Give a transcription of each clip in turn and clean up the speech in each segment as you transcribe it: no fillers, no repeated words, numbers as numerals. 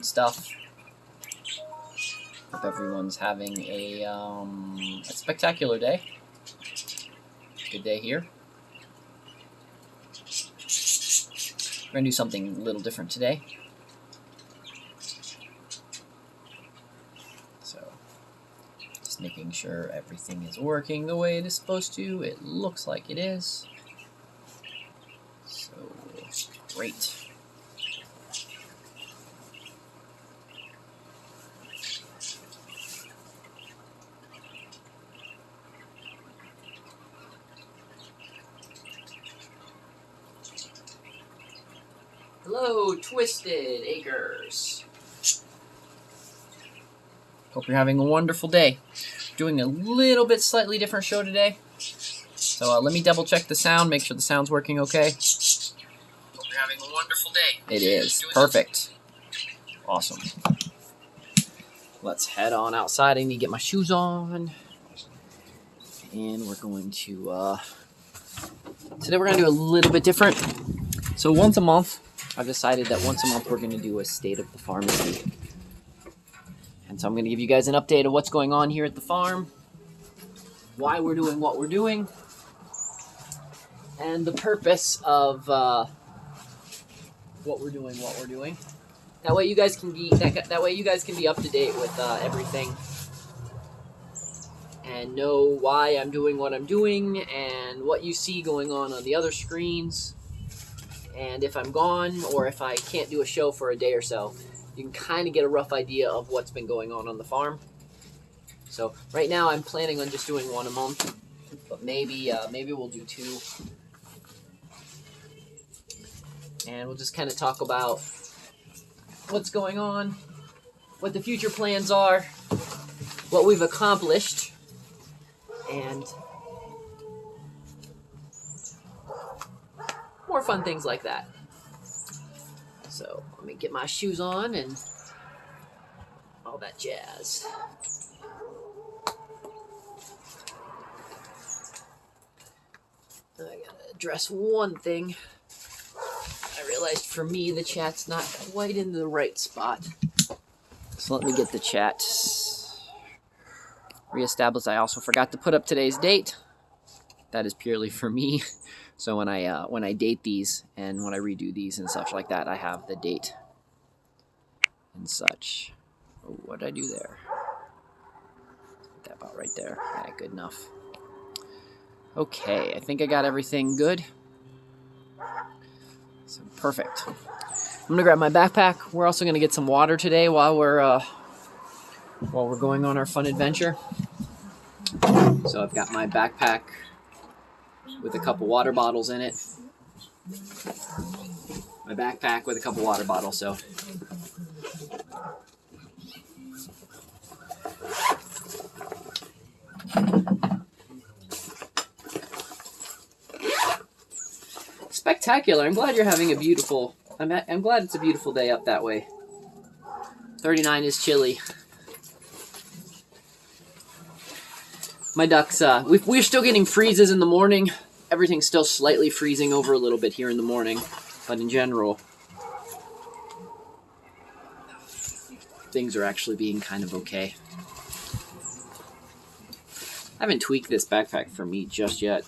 stuff. Hope everyone's having a spectacular day. Good day here. We're going to do something a little different today. So, just making sure everything is working the way it is supposed to. It looks like it is. So, great. Hello, Twisted Acres. Hope you're having a wonderful day. Doing a little bit slightly different show today. So let me double check the sound, make sure the sound's working okay. Hope you're having a wonderful day. It is. Perfect. Awesome. Let's head on outside. I need to get my shoes on. And we're going to, today we're going to do a little bit different. So once a month, I've decided that once a month we're going to do a state of the pharmacy. And so I'm going to give you guys an update of what's going on here at the farm, why we're doing what we're doing, and the purpose of what we're doing. That way you guys can be up to date with everything and know why I'm doing what I'm doing and what you see going on the other screens. And if I'm gone or if I can't do a show for a day or so, you can kind of get a rough idea of what's been going on the farm. So right now I'm planning on just doing one a month, but maybe we'll do two. And we'll just kind of talk about what's going on, what the future plans are, what we've accomplished, and more fun things like that. So let me get my shoes on and all that jazz. I gotta address one thing. I realized for me the chat's not quite in the right spot. So let me get the chat reestablished. I also forgot to put up today's date. That is purely for me. So when I date these and when I redo these and such like that, I have the date and such. Oh, what did I do there? Put that about right there. Yeah, good enough. Okay, I think I got everything good. So perfect. I'm gonna grab my backpack. We're also gonna get some water today while we're going on our fun adventure. So I've got my backpack with a couple water bottles in it. My backpack with a couple water bottles, so. Spectacular. I'm glad you're having a beautiful, I'm glad it's a beautiful day up that way. 39 is chilly. My ducks, we're still getting freezes in the morning. Everything's still slightly freezing over a little bit here in the morning, but in general, things are actually being kind of okay. I haven't tweaked this backpack for me just yet.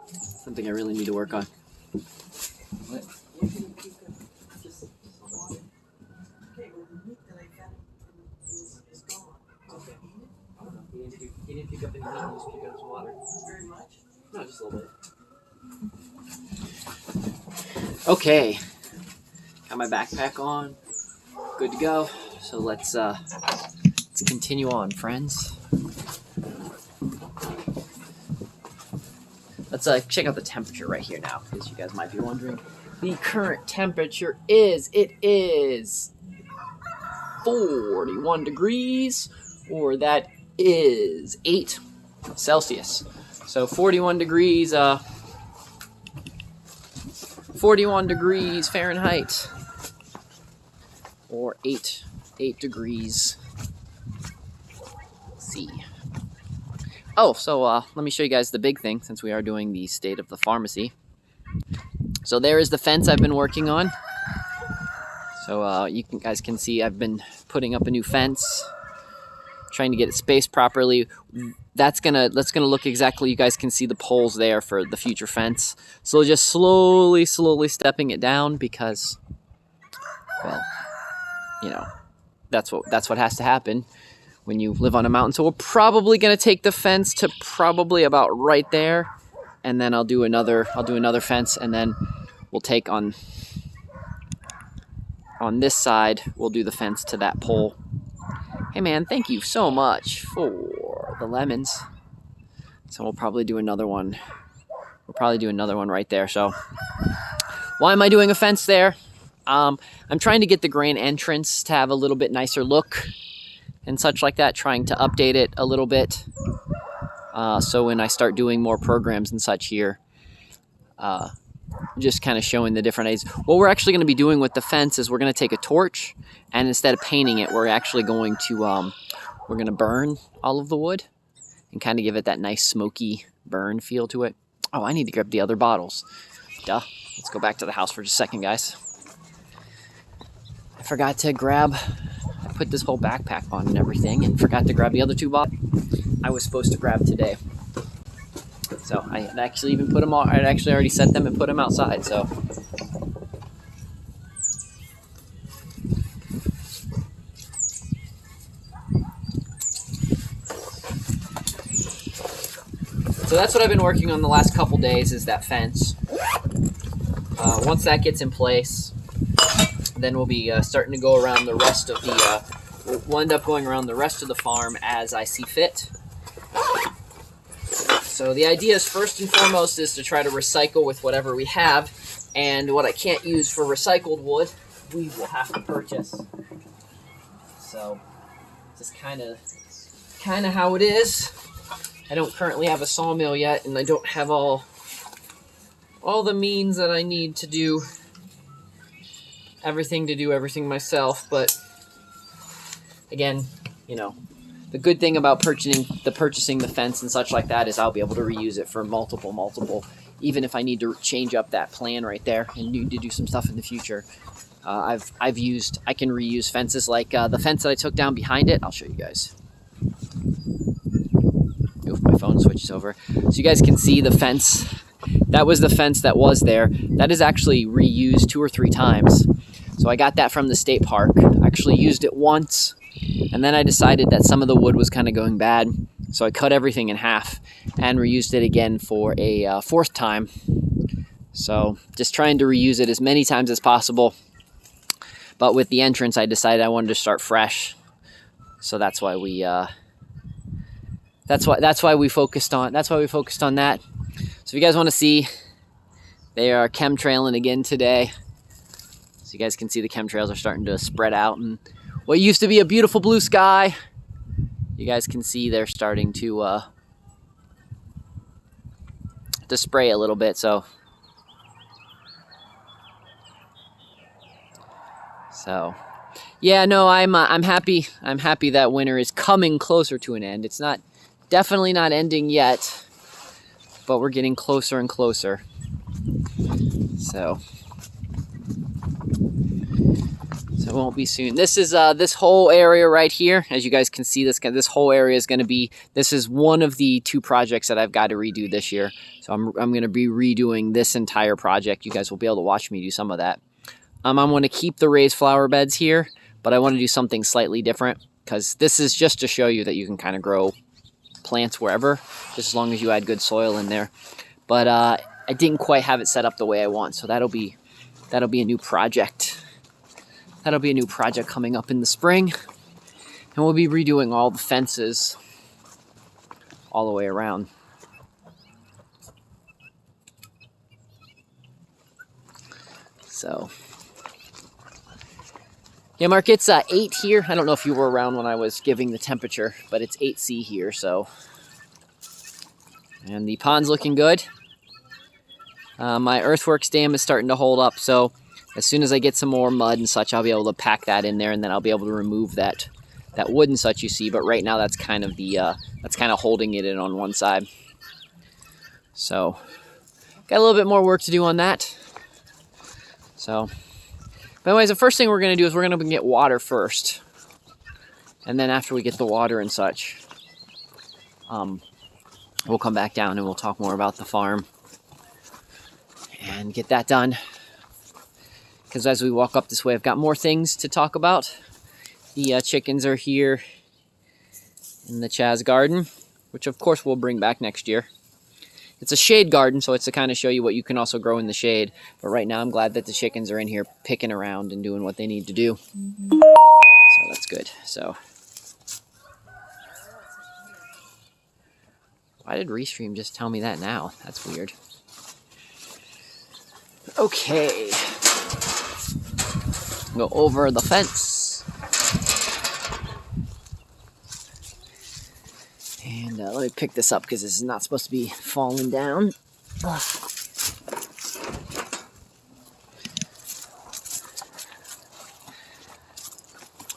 Something I really need to work on. What? He didn't pick up any meat, he just picked up some water. Very much? No, just a little bit. Okay. Got my backpack on. Good to go. So let's continue on, friends. Let's check out the temperature right here now, because you guys might be wondering. The current temperature is 41 degrees, or that is 8 Celsius. So 41 degrees, 41 degrees Fahrenheit, or 8 degrees C. Oh, so let me show you guys the big thing, since we are doing the state of the pharmacy. So there is the fence I've been working on. So you guys can see I've been putting up a new fence, trying to get it spaced properly. That's gonna look exactly, you guys can see the poles there for the future fence. So just slowly stepping it down because, well, you know, that's what has to happen when you live on a mountain. So we're probably gonna take the fence to probably about right there, and then I'll do another fence, and then we'll take on this side, we'll do the fence to that pole. Hey man, thank you so much for the lemons. So we'll probably do another one. We'll probably do another one right there. So why am I doing a fence there? I'm trying to get the grand entrance to have a little bit nicer look and such like that, trying to update it a little bit. So when I start doing more programs and such here, just kind of showing the different aids. What we're actually going to be doing with the fence is we're going to take a torch, and instead of painting it, we're actually going to we're going to burn all of the wood and kind of give it that nice smoky burn feel to it. Oh, I need to grab the other bottles. Duh. Let's go back to the house for just a second, guys. I forgot to grab, I put this whole backpack on and everything and forgot to grab the other 2 bottles I was supposed to grab today. So I had actually even put them all, I'd actually already set them and put them outside, so. So that's what I've been working on the last couple days, is that fence. Once that gets in place, then we'll be starting to go around the rest of the, we'll end up going around the rest of the farm as I see fit. So the idea is, first and foremost, is to try to recycle with whatever we have, and what I can't use for recycled wood, we will have to purchase. So just kind of how it is. I don't currently have a sawmill yet, and I don't have all the means that I need to do everything myself. But again, you know, the good thing about purchasing the fence and such like that is I'll be able to reuse it for multiple, even if I need to change up that plan right there and need to do some stuff in the future. I can reuse fences like the fence that I took down behind it. I'll show you guys. Oof, my phone switches over. So you guys can see the fence. That was the fence that was there. That is actually reused 2 or 3 times. So I got that from the state park. Actually used it once. And then I decided that some of the wood was kind of going bad, so I cut everything in half and reused it again for a 4th time. So just trying to reuse it as many times as possible. But with the entrance, I decided I wanted to start fresh. So that's why we focused on that. So if you guys want to see, they are chemtrailing again today. So you guys can see the chemtrails are starting to spread out, and what used to be a beautiful blue sky, you guys can see they're starting to spray a little bit. So yeah, no, I'm happy. I'm happy that winter is coming closer to an end. It's definitely not ending yet, but we're getting closer and closer. So it won't be soon. This is this whole area right here. As you guys can see, this whole area is going to be, this is one of the 2 projects that I've got to redo this year. So I'm going to be redoing this entire project. You guys will be able to watch me do some of that. I'm going to keep the raised flower beds here, but I want to do something slightly different, because this is just to show you that you can kind of grow plants wherever, just as long as you add good soil in there. But I didn't quite have it set up the way I want, so that'll be a new project. That'll be a new project coming up in the spring, and we'll be redoing all the fences all the way around. So yeah, Mark, it's 8 here. I don't know if you were around when I was giving the temperature, but it's 8°C here, so. And the pond's looking good. My earthworks dam is starting to hold up, so as soon as I get some more mud and such, I'll be able to pack that in there, and then I'll be able to remove that wood and such you see. But right now, that's kind of holding it in on one side. So got a little bit more work to do on that. So But anyways, the first thing we're going to do is we're going to get water first. And then after we get the water and such, we'll come back down and we'll talk more about the farm and get that done. Because as we walk up this way, I've got more things to talk about. The chickens are here in the Chaz garden, which of course we'll bring back next year. It's a shade garden, so it's to kind of show you what you can also grow in the shade. But right now I'm glad that the chickens are in here picking around and doing what they need to do. So that's good. So why did Restream just tell me that now? That's weird. Okay. Go over the fence. And let me pick this up because this is not supposed to be falling down. Ugh.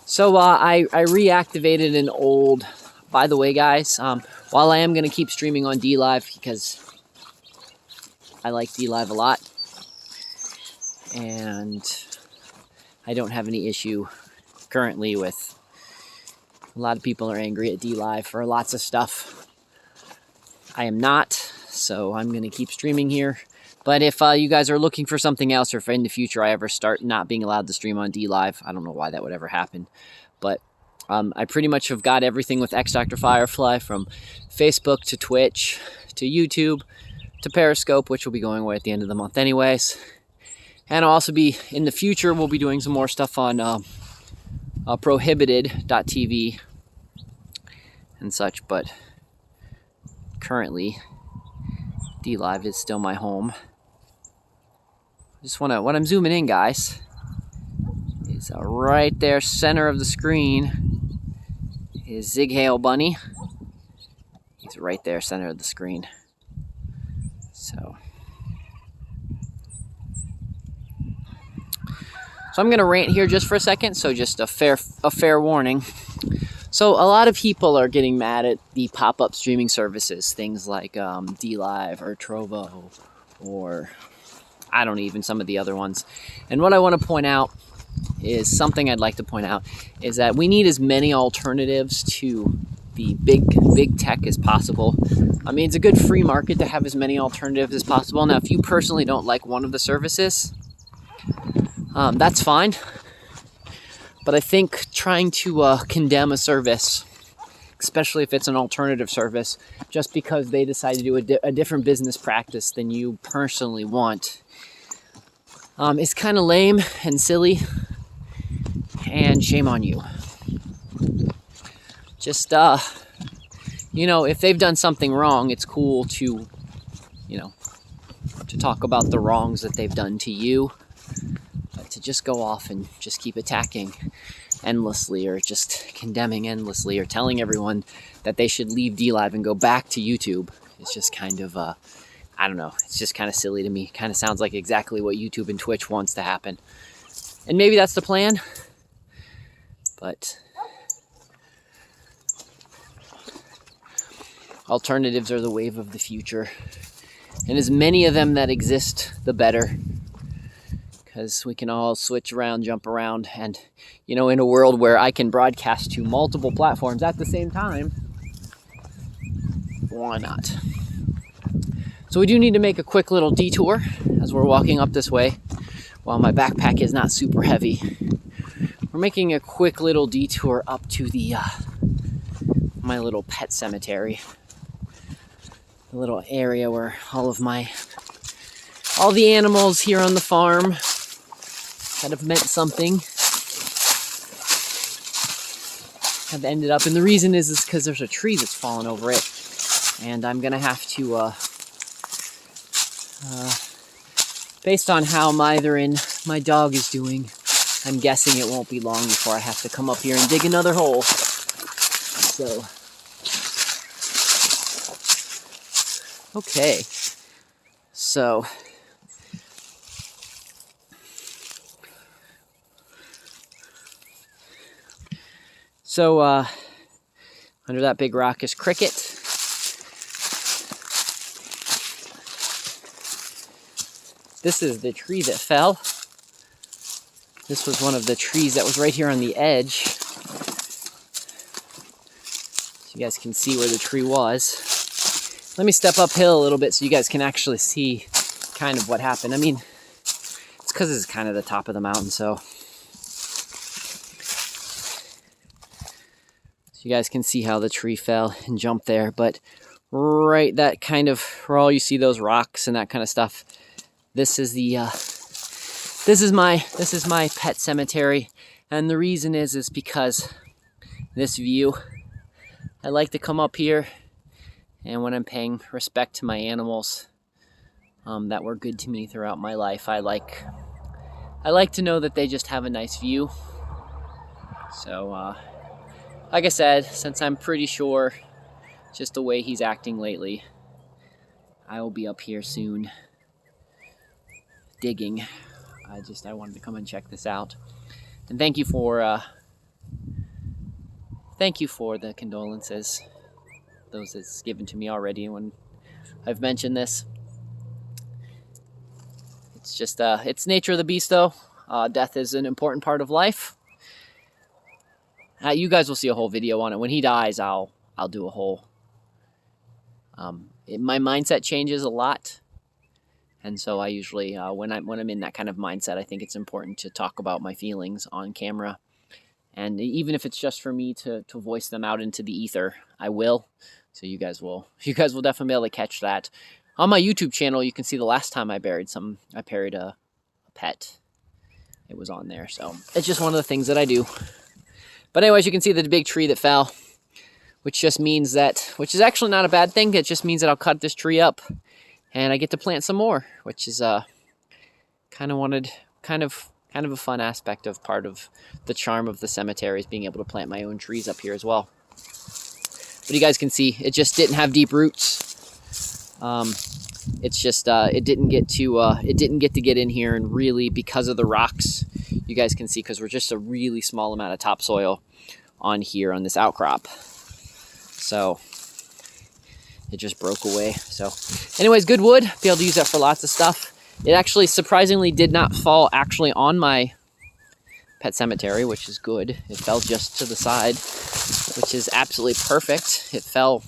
So I reactivated an old, by the way guys, while I am going to keep streaming on DLive because I like DLive a lot. And I don't have any issue currently with, a lot of people are angry at DLive for lots of stuff. I am not, so I'm going to keep streaming here. But if you guys are looking for something else, or if in the future I ever start not being allowed to stream on DLive, I don't know why that would ever happen. But I pretty much have got everything with X Dr. Firefly, from Facebook to Twitch to YouTube to Periscope, which will be going away at the end of the month anyways. And I'll also be, in the future, we'll be doing some more stuff on prohibited.tv and such, but currently DLive is still my home. Just want to, what I'm zooming in, guys, is right there, center of the screen, is Zig Hale Bunny. He's right there, center of the screen. So I'm going to rant here just for a second, so just a fair warning. So a lot of people are getting mad at the pop-up streaming services, things like DLive or Trovo, or I don't know, even some of the other ones. And what I want to point out is, something I'd like to point out, is that we need as many alternatives to the big tech as possible. I mean, it's a good free market to have as many alternatives as possible. Now, if you personally don't like one of the services, that's fine. But I think trying to condemn a service, especially if it's an alternative service, just because they decide to do a different business practice than you personally want, is kind of lame and silly, and shame on you. Just, you know, if they've done something wrong, it's cool to, you know, to talk about the wrongs that they've done to you. But to just go off and just keep attacking endlessly, or just condemning endlessly, or telling everyone that they should leave DLive and go back to YouTube, is just kind of, I don't know, it's just kind of silly to me. Kind of sounds like exactly what YouTube and Twitch wants to happen. And maybe that's the plan, but alternatives are the wave of the future. And as many of them that exist, the better. Because we can all switch around, jump around, and, you know, in a world where I can broadcast to multiple platforms at the same time, why not? So we do need to make a quick little detour as we're walking up this way, while my backpack is not super heavy. We're making a quick little detour up to the my little pet cemetery, the little area where all the animals here on the farm that have meant something have ended up. And the reason is because there's a tree that's fallen over it, and I'm gonna have to based on how my dog is doing, I'm guessing it won't be long before I have to come up here and dig another hole. So okay, so under that big rock is Cricket. This is the tree that fell. This was one of the trees that was right here on the edge. So you guys can see where the tree was. Let me step uphill a little bit so you guys can actually see kind of what happened. I mean, it's because it's kind of the top of the mountain, so you guys can see how the tree fell and jumped there. But right, that kind of, where all you see those rocks and that kind of stuff, this is the this is my pet cemetery. And the reason is because this view, I like to come up here, and when I'm paying respect to my animals that were good to me throughout my life, I like to know that they just have a nice view. So like I said, since I'm pretty sure just the way he's acting lately, I will be up here soon digging. I wanted to come and check this out. And thank you for the condolences, those that's given to me already when I've mentioned this. It's just it's nature of the beast, though. Death is an important part of life. You guys will see a whole video on it. When he dies, I'll do a whole. My mindset changes a lot, and so I usually, when I'm in that kind of mindset, I think it's important to talk about my feelings on camera, and even if it's just for me to voice them out into the ether, I will. So you guys will definitely be able to catch that. On my YouTube channel, you can see the last time I buried a pet. It was on there, so it's just one of the things that I do. But anyways, you can see the big tree that fell, which just means that, which is actually not a bad thing. It just means that I'll cut this tree up and I get to plant some more, which is kind of a fun aspect of part of the charm of the cemetery, is being able to plant my own trees up here as well. But you guys can see it just didn't have deep roots. It's just it didn't get to get in here, and really because of the rocks, you guys can see, because we're just a really small amount of topsoil on here on this outcrop, so it just broke away. So anyways, good wood, be able to use that for lots of stuff. It actually surprisingly did not fall actually on my pet cemetery, which is good. It fell just to the side, which is absolutely perfect. It fell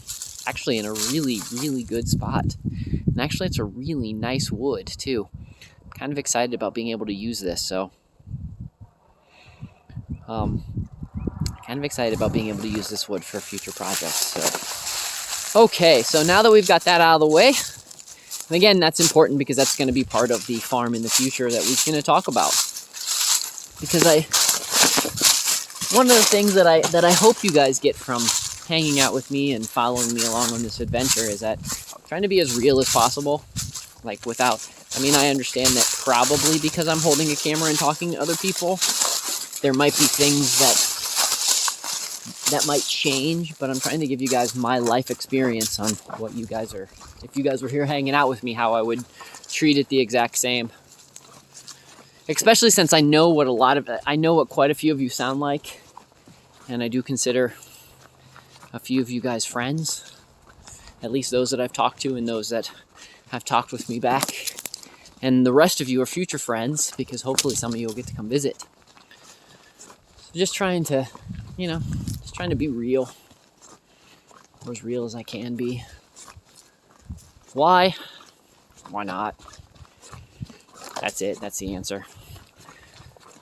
actually in a really, really good spot. And actually it's a really nice wood too. I'm kind of excited about being able to use this, so kind of excited about being able to use this wood for future projects. So okay, so now that we've got that out of the way, and again, that's important because that's going to be part of the farm in the future that we're going to talk about. Because one of the things that I hope you guys get from hanging out with me and following me along on this adventure is that I'm trying to be as real as possible. Like I understand that probably because I'm holding a camera and talking to other people, there might be things that might change, but I'm trying to give you guys my life experience on what you guys are, if you guys were here hanging out with me, how I would treat it the exact same. Especially since I know what quite a few of you sound like, and I do consider a few of you guys friends, at least those that I've talked to and those that have talked with me back, and the rest of you are future friends because hopefully some of you will get to come visit. So just trying to be real, or as real as I can be. Why not? That's it. That's the answer.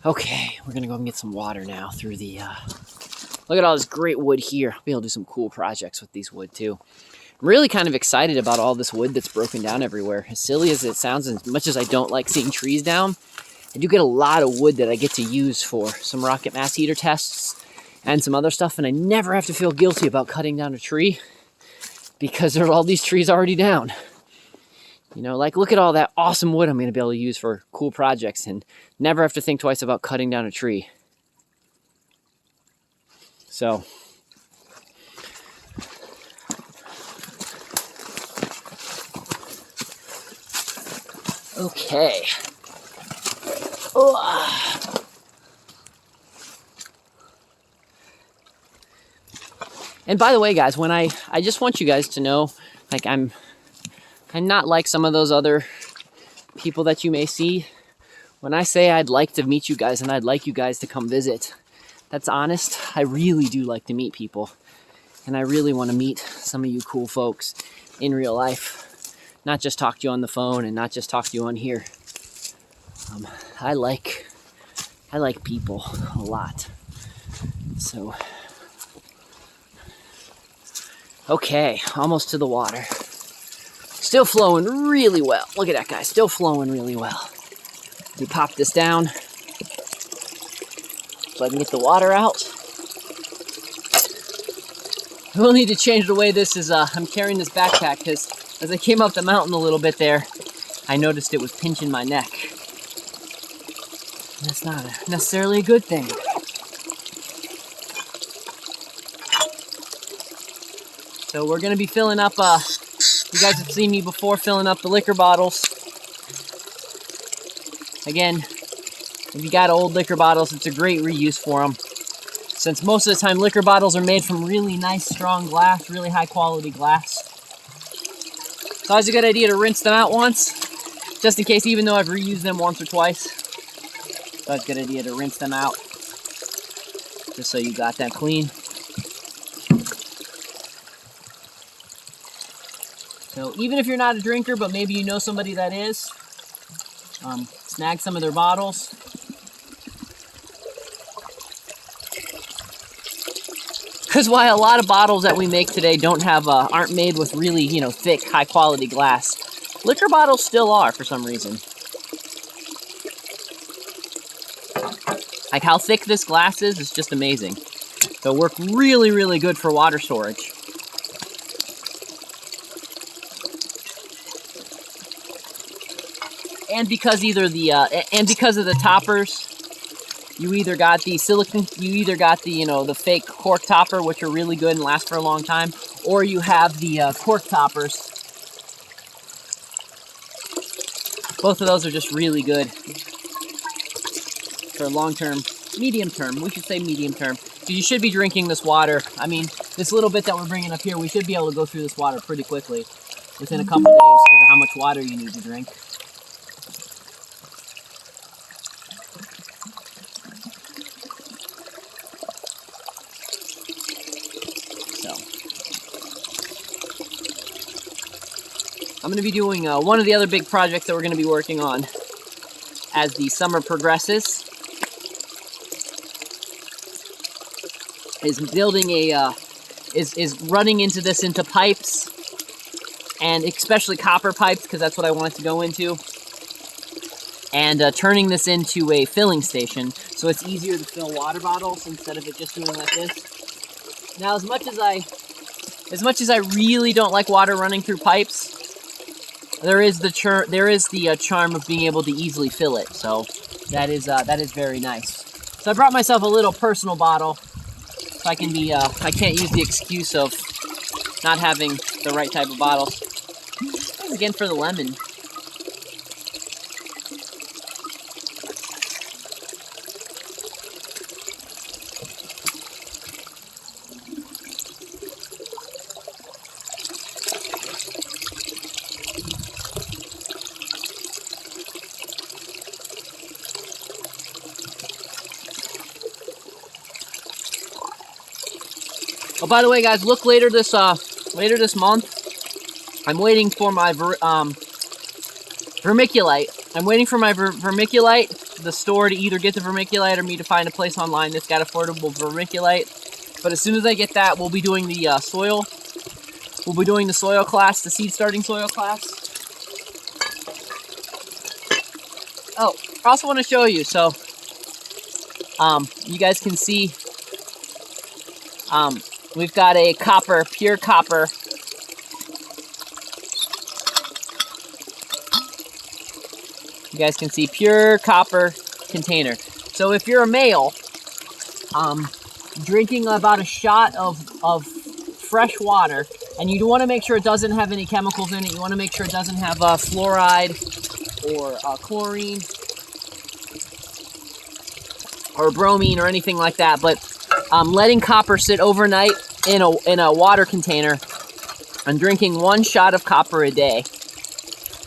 Okay, we're gonna go and get some water now through the, look at all this great wood here. I'll be able to do some cool projects with these wood too. I'm really kind of excited about all this wood that's broken down everywhere. As silly as it sounds, as much as I don't like seeing trees down, I do get a lot of wood that I get to use for some rocket mass heater tests and some other stuff, and I never have to feel guilty about cutting down a tree because there are all these trees already down. You know, like, look at all that awesome wood I'm going to be able to use for cool projects and never have to think twice about cutting down a tree. So, okay. Oh. And by the way, guys, when I just want you guys to know, like, I'm not like some of those other people that you may see When I say I'd like to meet you guys and I'd like you guys to come visit, that's honest. I really do like to meet people. And I really want to meet some of you cool folks in real life. Not just talk to you on the phone and not just talk to you on here. I like people a lot. So, okay, almost to the water. Still flowing really well. Look at that guy, still flowing really well. We pop this down so I can get the water out. We'll need to change the way this is, I'm carrying this backpack because as I came up the mountain a little bit there, I noticed it was pinching my neck. That's not necessarily a good thing. So we're gonna be filling up, you guys have seen me before filling up the liquor bottles. Again, if you got old liquor bottles, it's a great reuse for them. Since most of the time liquor bottles are made from really nice, strong glass, really high quality glass. It's always a good idea to rinse them out once, just in case, even though I've reused them once or twice. It's always a good idea to rinse them out, just so you got that clean. So even if you're not a drinker, but maybe you know somebody that is, snag some of their bottles. Because while a lot of bottles that we make today don't have, aren't made with really, you know, thick, high quality glass, liquor bottles still are for some reason. Like how thick this glass is just amazing. They'll work really, really good for water storage. And because because of the toppers, you either got the silicone, you know, the fake cork topper, which are really good and last for a long time, or you have the cork toppers. Both of those are just really good for long term, medium term. We should say medium term. So you should be drinking this water. I mean, this little bit that we're bringing up here, we should be able to go through this water pretty quickly within a couple days because of how much water you need to drink. I'm going to be doing one of the other big projects that we're going to be working on as the summer progresses is building a is running into pipes, and especially copper pipes because that's what I want it to go into, and turning this into a filling station so it's easier to fill water bottles instead of it just doing like this. Now, as much as I really don't like water running through pipes, there is the charm of being able to easily fill it. So that is very nice. So I brought myself a little personal bottle, so I can be I can't use the excuse of not having the right type of bottle. Thanks again for the lemon. Oh, by the way, guys, look later this month. I'm waiting for my vermiculite. I'm waiting for my vermiculite, the store to either get the vermiculite or me to find a place online that's got affordable vermiculite. But as soon as I get that, we'll be doing the soil. We'll be doing the soil class, the seed starting soil class. Oh, I also want to show you. So, you guys can see. We've got a copper, pure copper. You guys can see pure copper container. So if you're a male, drinking about a shot of fresh water, and you want to make sure it doesn't have any chemicals in it. You want to make sure it doesn't have fluoride or chlorine or bromine or anything like that. But letting copper sit overnight in a water container and drinking 1 shot of copper a day,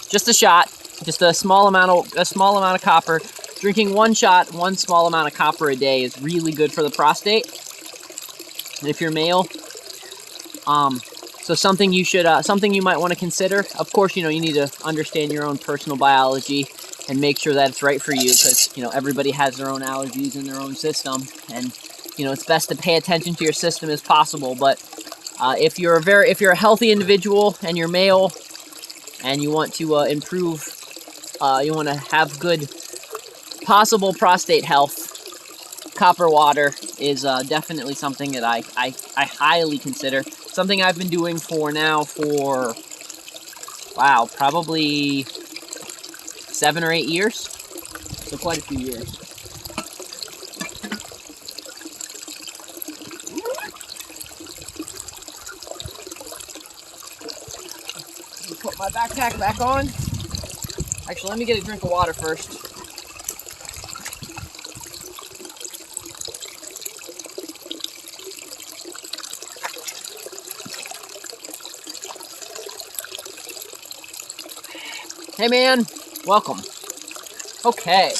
just a shot, just a small amount of copper drinking one small amount of copper a day is really good for the prostate. And if you're male, so something you might want to consider. Of course, you need to understand your own personal biology and make sure that it's right for you, because everybody has their own allergies in their own system, and it's best to pay attention to your system as possible. But if you're a healthy individual and you're male and you want to improve, you want to have good possible prostate health, copper water is definitely something that I highly consider. Something I've been doing for probably 7 or 8 years. So quite a few years. Put my backpack back on. Actually, let me get a drink of water first. Hey man, welcome. Okay.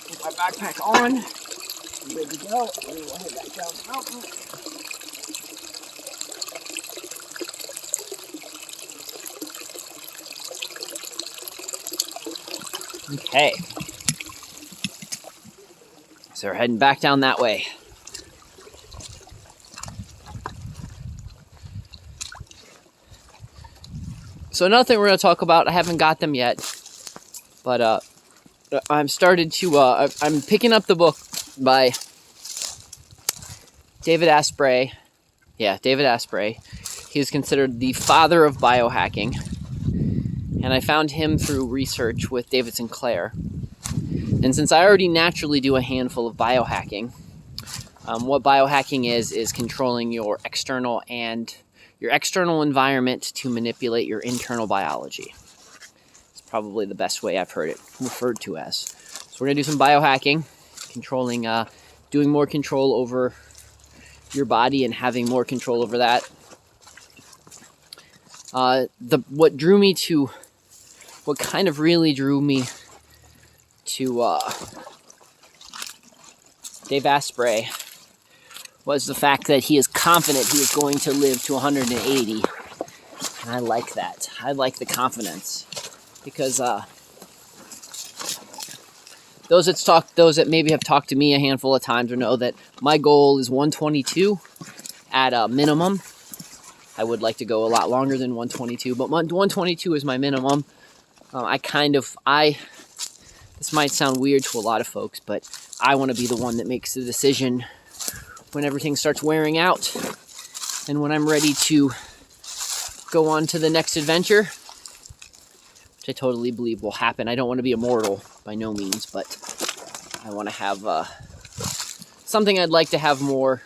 Put my backpack on. I'm ready to go. We will head back down the mountain. Okay. So we're heading back down that way. So another thing we're going to talk about, I haven't got them yet, but I'm picking up the book by David Asprey. Yeah, David Asprey. He is considered the father of biohacking, and I found him through research with David Sinclair. And since I already naturally do a handful of biohacking, what biohacking is controlling your external environment to manipulate your internal biology. It's probably the best way I've heard it referred to as. So we're going to do some biohacking, controlling, doing more control over your body and having more control over that. What kind of really drew me to Dave Asprey was the fact that he is confident he is going to live to 180. And I like that. I like the confidence. Because those that maybe have talked to me a handful of times or know that my goal is 122 at a minimum. I would like to go a lot longer than 122, but 122 is my minimum. This might sound weird to a lot of folks, but I want to be the one that makes the decision when everything starts wearing out and when I'm ready to go on to the next adventure, which I totally believe will happen. I don't want to be immortal by no means, but I want to have something I'd like to have more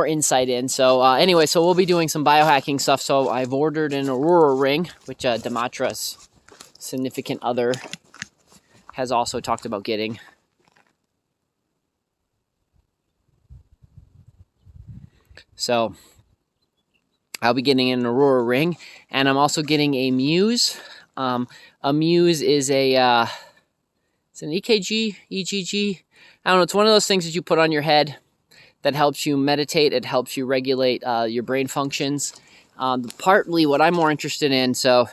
insight in. So anyway, so we'll be doing some biohacking stuff. So I've ordered an Aurora ring, which Dematra's significant other has also talked about getting. So I'll be getting an Aurora ring, and I'm also getting a Muse. A Muse is it's an EGG. I don't know. It's one of those things that you put on your head that helps you meditate. It helps you regulate your brain functions. Partly what I'm more interested in. So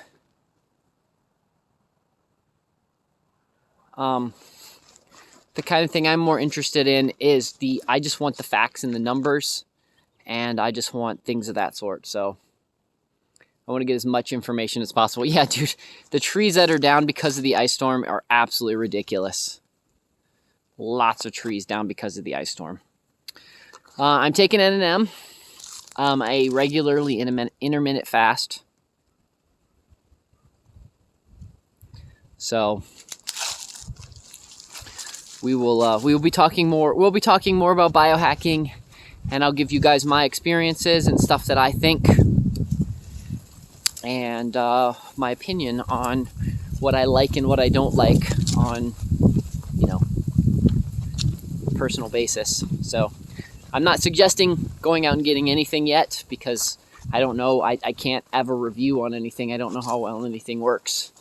the kind of thing I'm more interested in is I just want the facts and the numbers. And I just want things of that sort. So I want to get as much information as possible. Yeah, dude, the trees that are down because of the ice storm are absolutely ridiculous. Lots of trees down because of the ice storm. I'm taking N&M. I regularly intermittent fast. So we will be talking more. We'll be talking more about biohacking. And I'll give you guys my experiences and stuff that I think, and my opinion on what I like and what I don't like on, a personal basis. So I'm not suggesting going out and getting anything yet, because I don't know. I can't have a review on anything. I don't know how well anything works.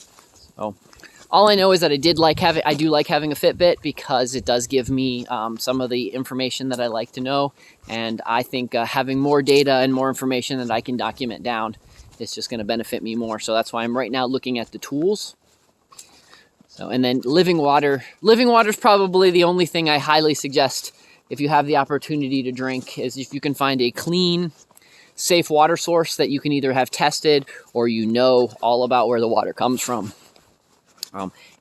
So all I know is that I do like having a Fitbit because it does give me some of the information that I like to know. And I think having more data and more information that I can document down is just going to benefit me more. So that's why I'm right now looking at the tools. So, and then living water. Living water is probably the only thing I highly suggest if you have the opportunity to drink, is if you can find a clean, safe water source that you can either have tested or you know all about where the water comes from.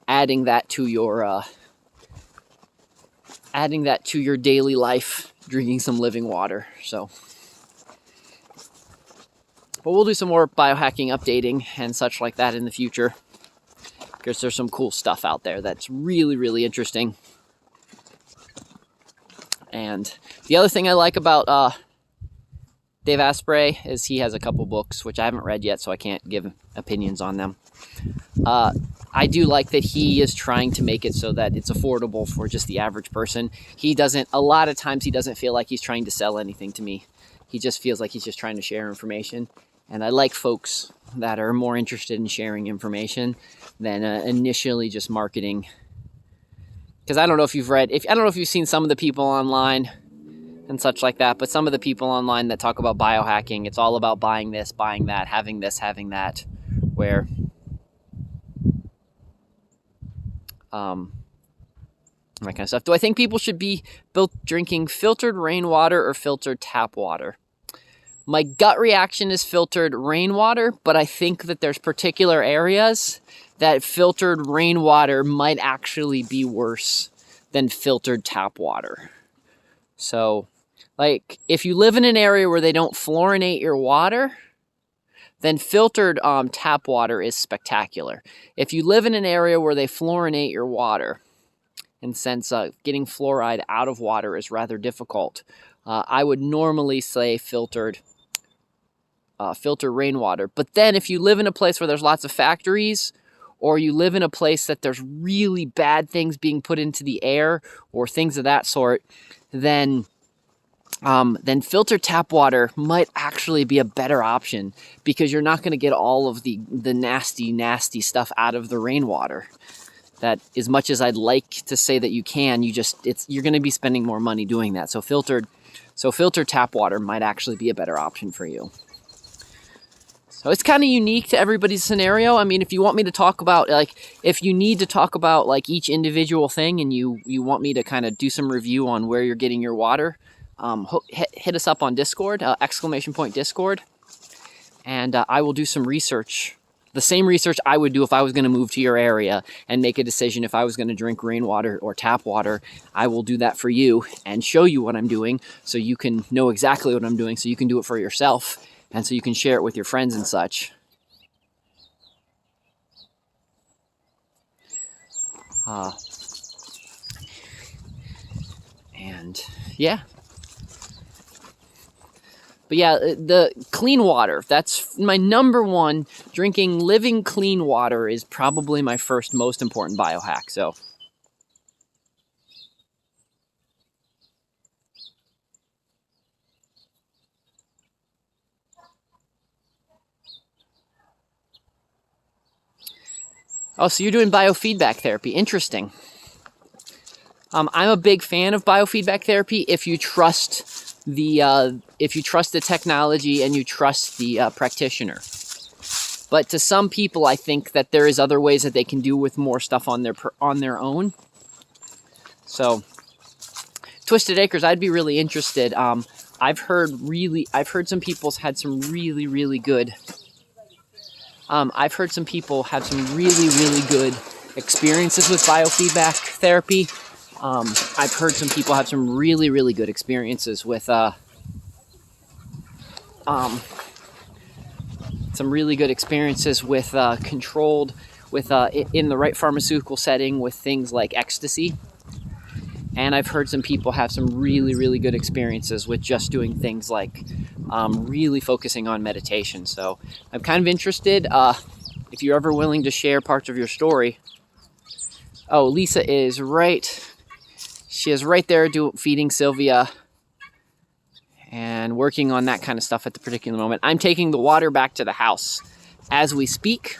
Adding that to your daily life, drinking some living water. So, but we'll do some more biohacking updating and such like that in the future, because there's some cool stuff out there that's really, really interesting. And the other thing I like about Dave Asprey is he has a couple books, which I haven't read yet, so I can't give opinions on them. I do like that he is trying to make it so that it's affordable for just the average person. A lot of times he doesn't feel like he's trying to sell anything to me. He just feels like he's just trying to share information. And I like folks that are more interested in sharing information than initially just marketing. Because I don't know if you've seen some of the people online and such like that, but some of the people online that talk about biohacking, it's all about buying this, buying that, having this, having that, where that kind of stuff. Do I think people should be drinking filtered rainwater or filtered tap water? My gut reaction is filtered rainwater, but I think that there's particular areas that filtered rainwater might actually be worse than filtered tap water. So, like, if you live in an area where they don't fluorinate your water, then filtered tap water is spectacular. If you live in an area where they fluorinate your water, and since getting fluoride out of water is rather difficult, I would normally say filter rainwater. But then if you live in a place where there's lots of factories, or you live in a place that there's really bad things being put into the air or things of that sort, then filtered tap water might actually be a better option, because you're not going to get all of the nasty, nasty stuff out of the rainwater. That, as much as I'd like to say that you can, you're going to be spending more money doing that. So filtered tap water might actually be a better option for you. So it's kind of unique to everybody's scenario. I mean, if you want me to talk about, if you need to talk about each individual thing, and you want me to kind of do some review on where you're getting your water, hit us up on Discord, !Discord, and I will do some research. The same research I would do if I was going to move to your area and make a decision if I was going to drink rainwater or tap water. I will do that for you and show you what I'm doing, so you can know exactly what I'm doing, so you can do it for yourself, and so you can share it with your friends and such. And yeah. But yeah, the clean water, that's my number one. Drinking living clean water is probably my first most important biohack. So so you're doing biofeedback therapy. Interesting. I'm a big fan of biofeedback therapy if you trust the technology and you trust the practitioner. But to some people, I think that there is other ways that they can do with more stuff on their own. So, Twisted Acres, I'd be really interested. I've heard some people's had some really, really good. I've heard some people have some really, really good experiences with biofeedback therapy. I've heard some people have some really, really good experiences with controlled, in the right pharmaceutical setting with things like ecstasy. And I've heard some people have some really, really good experiences with just doing things like really focusing on meditation. So I'm kind of interested, if you're ever willing to share parts of your story. Oh, Lisa is right. She is right there feeding Sylvia. And and working on that kind of stuff at the particular moment. I'm taking the water back to the house as we speak,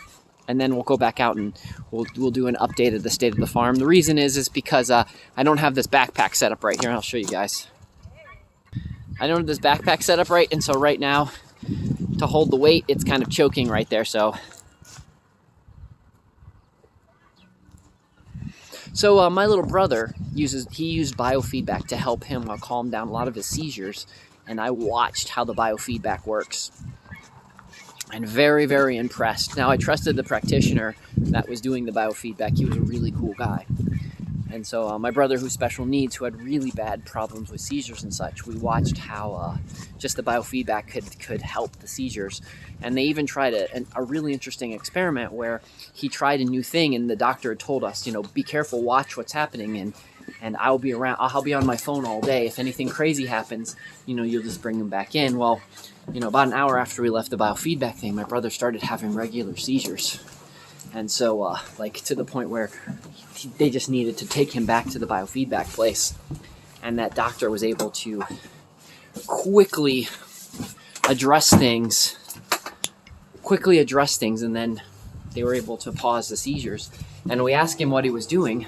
and then we'll go back out and we'll do an update of the state of the farm. The reason is because I don't have this backpack set up right here. I'll show you guys. I don't have this backpack set up right, and so right now, to hold the weight, it's kind of choking right there. So my little brother used biofeedback to help him calm down a lot of his seizures, and I watched how the biofeedback works. And very, very impressed. Now, I trusted the practitioner that was doing the biofeedback. He was a really cool guy. And so my brother, who's special needs, who had really bad problems with seizures and such, we watched how just the biofeedback could help the seizures. And they even tried a really interesting experiment where he tried a new thing, and the doctor had told us, be careful, watch what's happening, and I'll be around. I'll be on my phone all day. If anything crazy happens, you'll just bring him back in. Well, about an hour after we left the biofeedback thing, my brother started having regular seizures. And so, to the point where they just needed to take him back to the biofeedback place. And that doctor was able to quickly address things, and then they were able to pause the seizures. And we asked him what he was doing.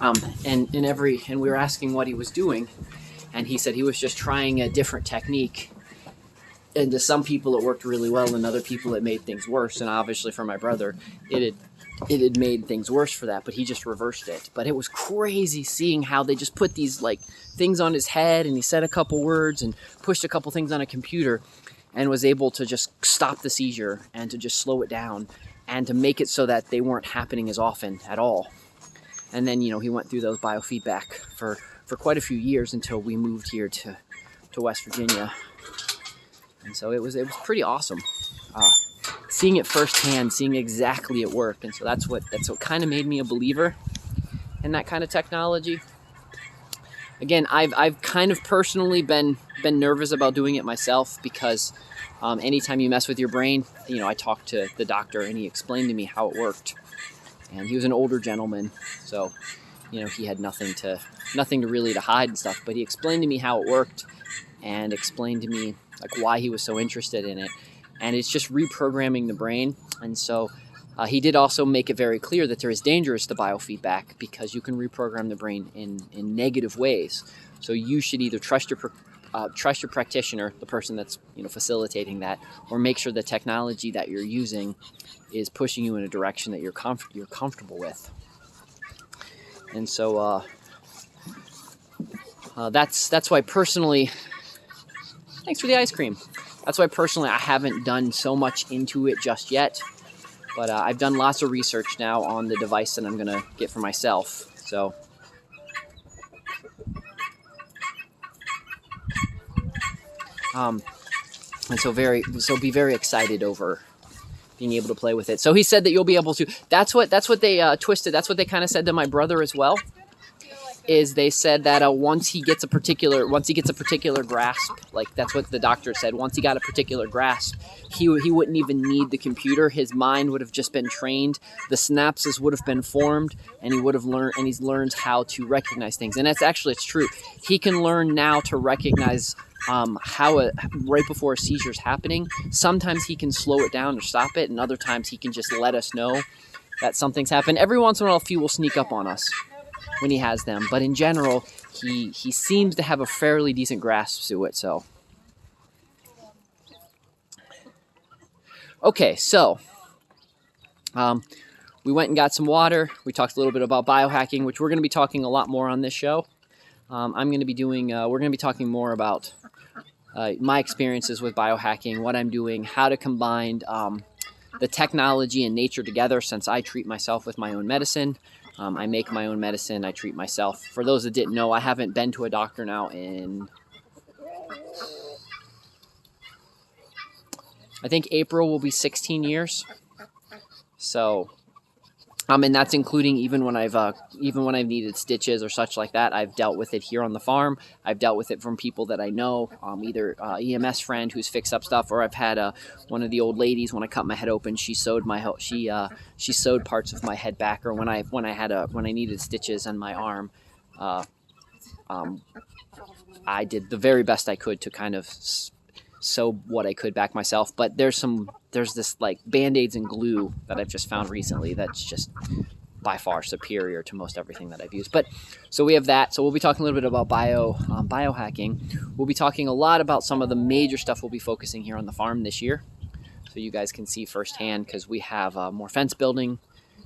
And we were asking what he was doing, and he said he was just trying a different technique. And to some people it worked really well, and other people it made things worse. And obviously for my brother, it had made things worse for that, but he just reversed it. But it was crazy seeing how they just put these things on his head, and he said a couple words and pushed a couple things on a computer, and was able to just stop the seizure and to just slow it down and to make it so that they weren't happening as often at all. And then, he went through those biofeedback for quite a few years until we moved here to West Virginia. And so it was pretty awesome, seeing it firsthand, seeing exactly it work. And so that's what kind of made me a believer in that kind of technology. Again, I've kind of personally been nervous about doing it myself, because anytime you mess with your brain, I talked to the doctor and he explained to me how it worked. And he was an older gentleman, so he had nothing to really hide and stuff. But he explained to me how it worked, and explained to me why he was so interested in it. And it's just reprogramming the brain. And so he did also make it very clear that there is dangers to biofeedback, because you can reprogram the brain in negative ways. So you should either trust your practitioner, the person that's facilitating that, or make sure the technology that you're using is pushing you in a direction that you're comfortable with. And so that's why personally, thanks for the ice cream. That's why personally I haven't done so much into it just yet. But I've done lots of research now on the device that I'm going to get for myself. So and so be very excited over being able to play with it. So he said that you'll be able to. That's what they twisted. That's what they kind of said to my brother as well. Is they said that once he gets a particular grasp, that's what the doctor said. Once he got a particular grasp, he wouldn't even need the computer. His mind would have just been trained. The synapses would have been formed, and he would have learned. And he's learned how to recognize things. And it's true. He can learn now to recognize how right before a seizure is happening. Sometimes he can slow it down or stop it, and other times he can just let us know that something's happened. Every once in a while, a few will sneak up on us when he has them, but in general, he seems to have a fairly decent grasp to it. So, okay, so we went and got some water. We talked a little bit about biohacking, which we're going to be talking a lot more on this show. We're going to be talking more about my experiences with biohacking, what I'm doing, how to combine the technology and nature together, since I treat myself with my own medicine. I make my own medicine. I treat myself. For those that didn't know, I haven't been to a doctor now in, I think April will be 16 years. So, and that's including even when I've needed stitches or such like that. I've dealt with it here on the farm. I've dealt with it from people that I know, either EMS friend who's fixed up stuff, or I've had one of the old ladies, when I cut my head open, she sewed she sewed parts of my head back, or when I needed stitches on my arm, I did the very best I could to kind of sew what I could back myself. But there's this like Band-Aids and glue that I've just found recently that's just by far superior to most everything that I've used. But so we have that. So we'll be talking a little bit about biohacking. We'll be talking a lot about some of the major stuff we'll be focusing here on the farm this year, so you guys can see firsthand, because we have more fence building.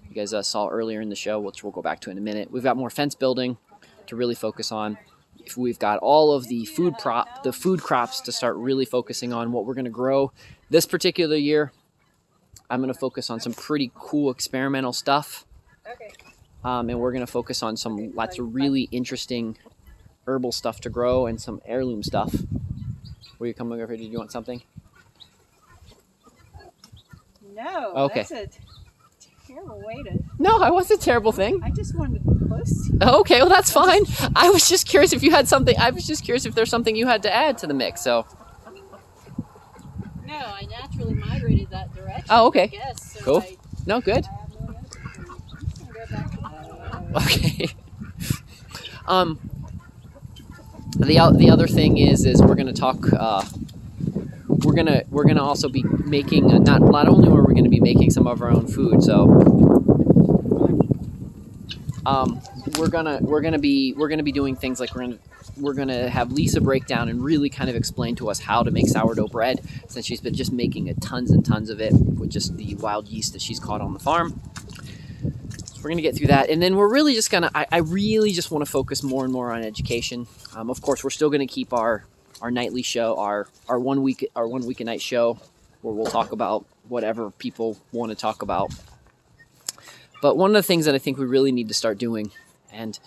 You guys saw earlier in the show, which we'll go back to in a minute. We've got more fence building to really focus on. We've got all of the food crops to start really focusing on what we're going to grow this particular year. I'm going to focus on some pretty cool experimental stuff. Okay. And we're going to focus on lots of really interesting herbal stuff to grow and some heirloom stuff. Were you coming over here? Did you want something? No. Okay. That's a terrible way to... No, it wasn't a terrible thing. I just wanted to be close to you. Okay, well, that's fine. I was just curious if you had something. I was just curious if there's something you had to add to the mix, so... No, I naturally migrated that direction. Oh, okay. I guess, so Cool. No, good. I have no answer for you. I'm just gonna go back to that. Okay. The other thing is we're gonna talk. We're gonna also be making not only are we gonna be making some of our own food, so we're gonna be doing things like we're gonna have Lisa break down and really kind of explain to us how to make sourdough bread, since she's been just making tons and tons of it with just the wild yeast that she's caught on the farm. So we're gonna get through that, and then we're really just gonna. I really just want to focus more and more on education. Of course, we're still gonna keep our nightly show, our one week a night show, where we'll talk about whatever people want to talk about. But one of the things that I think we really need to start doing, and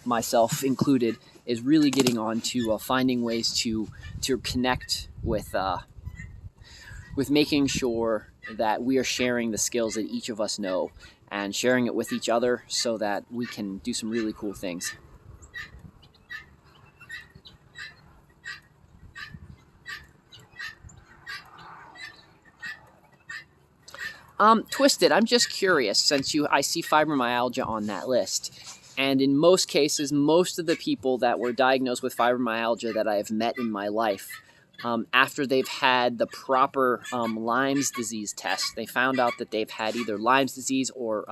myself included, is really getting on to finding ways to connect with making sure that we are sharing the skills that each of us know and sharing it with each other, so that we can do some really cool things. Twisted, I'm just curious, since I see fibromyalgia on that list. And in most cases, most of the people that were diagnosed with fibromyalgia that I have met in my life, after they've had the proper Lyme's disease test, they found out that they've had either Lyme's disease or,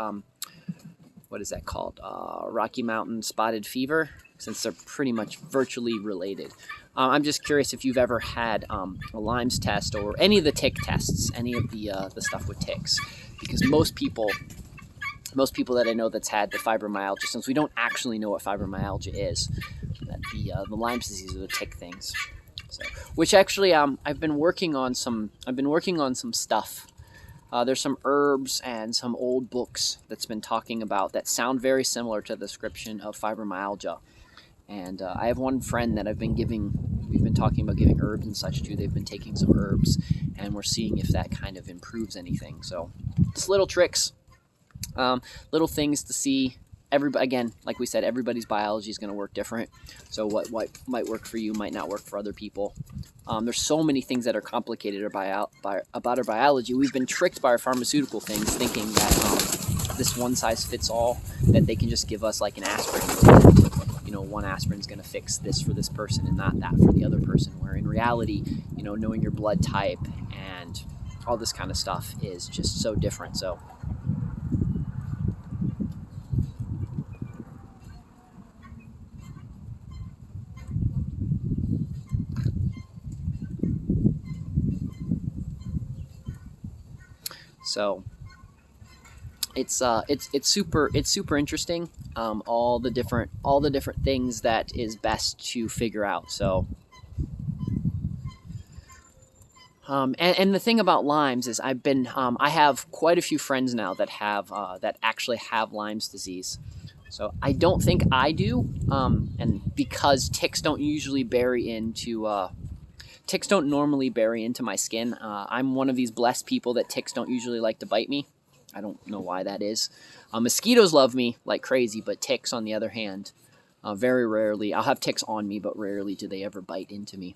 what is that called? Rocky Mountain spotted fever, since they're pretty much virtually related. I'm just curious if you've ever had a Lyme's test or any of the tick tests, any of the stuff with ticks, because most people that I know that's had the fibromyalgia, since we don't actually know what fibromyalgia is, that the Lyme's disease are the tick things. So, which actually I've been working on some stuff. There's some herbs and some old books that's been talking about that sound very similar to the description of fibromyalgia. And I have one friend that we've been talking about giving herbs and such to. They've been taking some herbs, and we're seeing if that kind of improves anything. So just little tricks, little things to see. Again, like we said, everybody's biology is going to work different. So what might work for you might not work for other people. There's so many things that are complicated about our biology. We've been tricked by our pharmaceutical things, thinking that this one size fits all, that they can just give us like an aspirin. One aspirin's going to fix this for this person and not that for the other person, where in reality, knowing your blood type and all this kind of stuff is just so different. So it's super interesting. All the different things that is best to figure out. So, and the thing about Lyme's is I have quite a few friends now that actually have Lyme's disease. So I don't think I do, and because ticks don't normally bury into my skin. I'm one of these blessed people that ticks don't usually like to bite me. I don't know why that is. Mosquitoes love me like crazy, but ticks, on the other hand, very rarely. I'll have ticks on me, but rarely do they ever bite into me.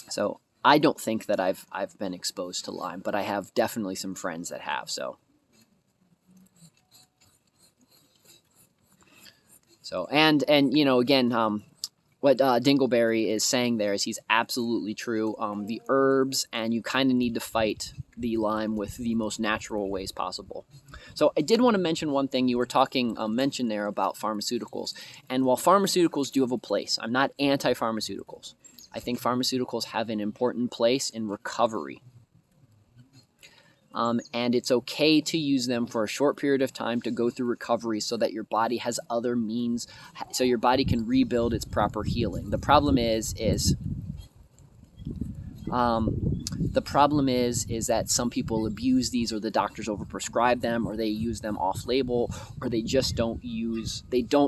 So I don't think that I've been exposed to Lyme, but I have definitely some friends that have. So and again, what Dingleberry is saying there is he's absolutely true. The herbs, and you kind of need to fight the Lyme with the most natural ways possible. So I did want to mention one thing. You were talking, mentioned there about pharmaceuticals. And while pharmaceuticals do have a place, I'm not anti-pharmaceuticals. I think pharmaceuticals have an important place in recovery. And it's okay to use them for a short period of time to go through recovery so that your body has other means, so your body can rebuild its proper healing. The problem is that some people abuse these, or the doctors overprescribe them, or they use them off-label, or they just don't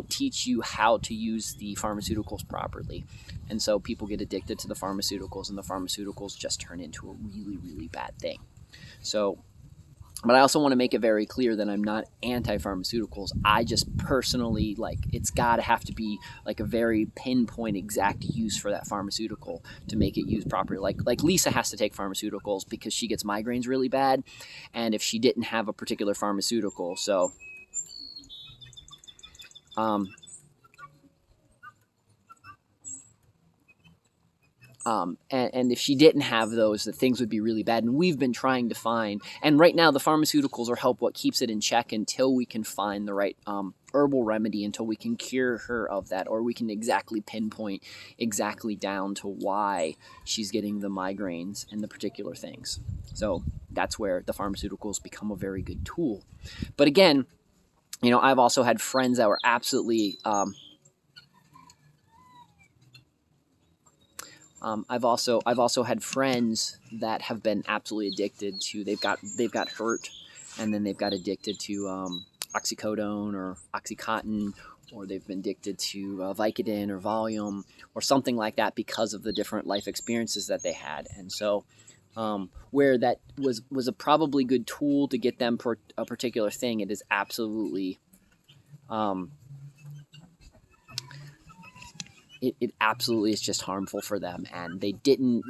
teach you how to use the pharmaceuticals properly. And so people get addicted to the pharmaceuticals, and the pharmaceuticals just turn into a really, really bad thing. So, but I also want to make it very clear that I'm not anti-pharmaceuticals. I just personally, like, it's got to have to be like a very pinpoint exact use for that pharmaceutical to make it used properly. Like Lisa has to take pharmaceuticals because she gets migraines really bad, and if she didn't have a particular pharmaceutical, so and if she didn't have those, the things would be really bad. And we've been trying to find, and right now the pharmaceuticals are what keeps it in check until we can find the right herbal remedy, until we can cure her of that, or we can exactly pinpoint exactly down to why she's getting the migraines and the particular things. So that's where the pharmaceuticals become a very good tool. But again, you know, I've also had friends that were absolutely I've also had friends that have been absolutely addicted to, they've got hurt, and then they've got addicted to oxycodone or Oxycontin, or they've been addicted to Vicodin or Valium or something like that because of the different life experiences that they had. And so where that was a probably good tool to get them for a particular thing, it is absolutely it absolutely is just harmful for them, and they didn't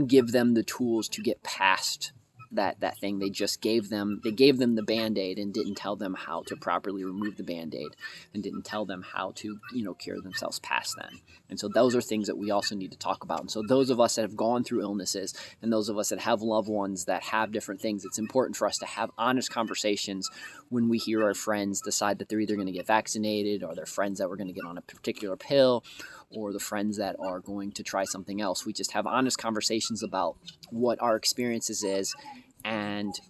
give them the tools to get past that thing. They just gave them the Band-Aid and didn't tell them how to properly remove the Band-Aid, and didn't tell them how to, you know, cure themselves past that. And so those are things that we also need to talk about. And so those of us that have gone through illnesses, and those of us that have loved ones that have different things, it's important for us to have honest conversations when we hear our friends decide that they're either going to get vaccinated, or their friends that were going to get on a particular pill, or the friends that are going to try something else. We just have honest conversations about what our experiences is, and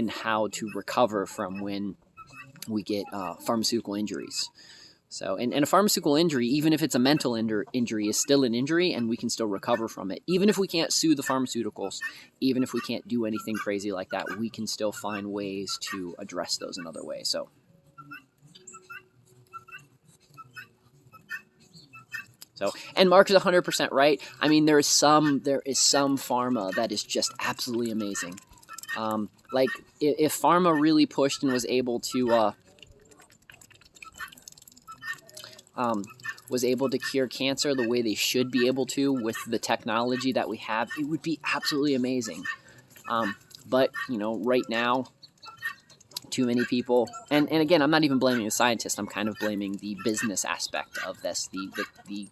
how to recover from when we get pharmaceutical injuries. So, and a pharmaceutical injury, even if it's a mental injury, is still an injury, and we can still recover from it. Even if we can't sue the pharmaceuticals, even if we can't do anything crazy like that, we can still find ways to address those in other ways. So, and Mark is 100% right. I mean, there is some pharma that is just absolutely amazing. Like if pharma really pushed and was able to cure cancer the way they should be able to with the technology that we have, it would be absolutely amazing. But you know, right now, too many people, and again, I'm not even blaming the scientists. I'm kind of blaming the business aspect of this, the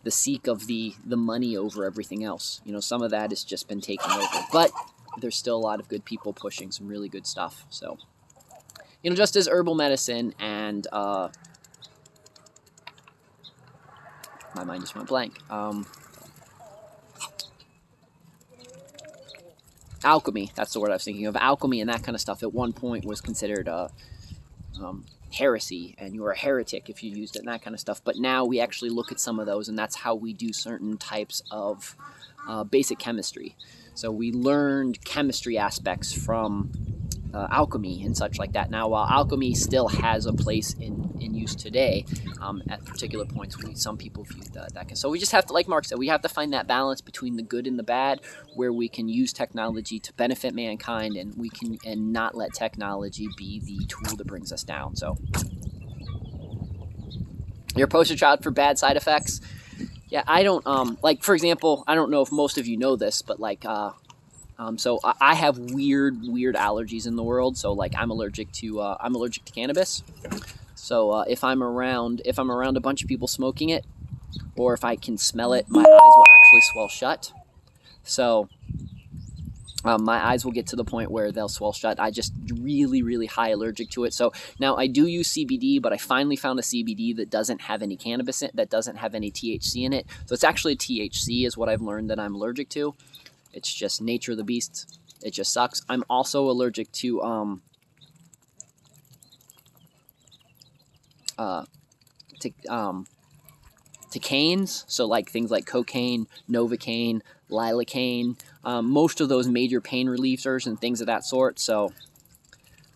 seek of the money over everything else. You know, some of that has just been taken over, but there's still a lot of good people pushing some really good stuff. So, you know, just as herbal medicine and my mind just went blank. Alchemy, that's the word I was thinking of. Alchemy and that kind of stuff at one point was considered heresy, and you were a heretic if you used it and that kind of stuff. But now we actually look at some of those, and that's how we do certain types of basic chemistry. So we learned chemistry aspects from alchemy and such like that. Now, while alchemy still has a place in use today, at particular points, some people view that. So we just have to, like Mark said, we have to find that balance between the good and the bad, where we can use technology to benefit mankind, and we can not let technology be the tool that brings us down. So, you're a poster child for bad side effects. Yeah, I don't like, for example, I don't know if most of you know this, but like so I have weird allergies in the world. So like I'm allergic to cannabis. So if I'm around a bunch of people smoking it, or if I can smell it, my eyes will actually swell shut. So my eyes will get to the point where they'll swell shut. I just really high allergic to it. So now I do use CBD, but I finally found a CBD that doesn't have any cannabis in it, that doesn't have any THC in it. So it's actually THC is what I've learned that I'm allergic to. It's just nature of the beast. It just sucks. I'm also allergic to canes, so like things like cocaine, novocaine, lidocaine, most of those major pain relievers and things of that sort. So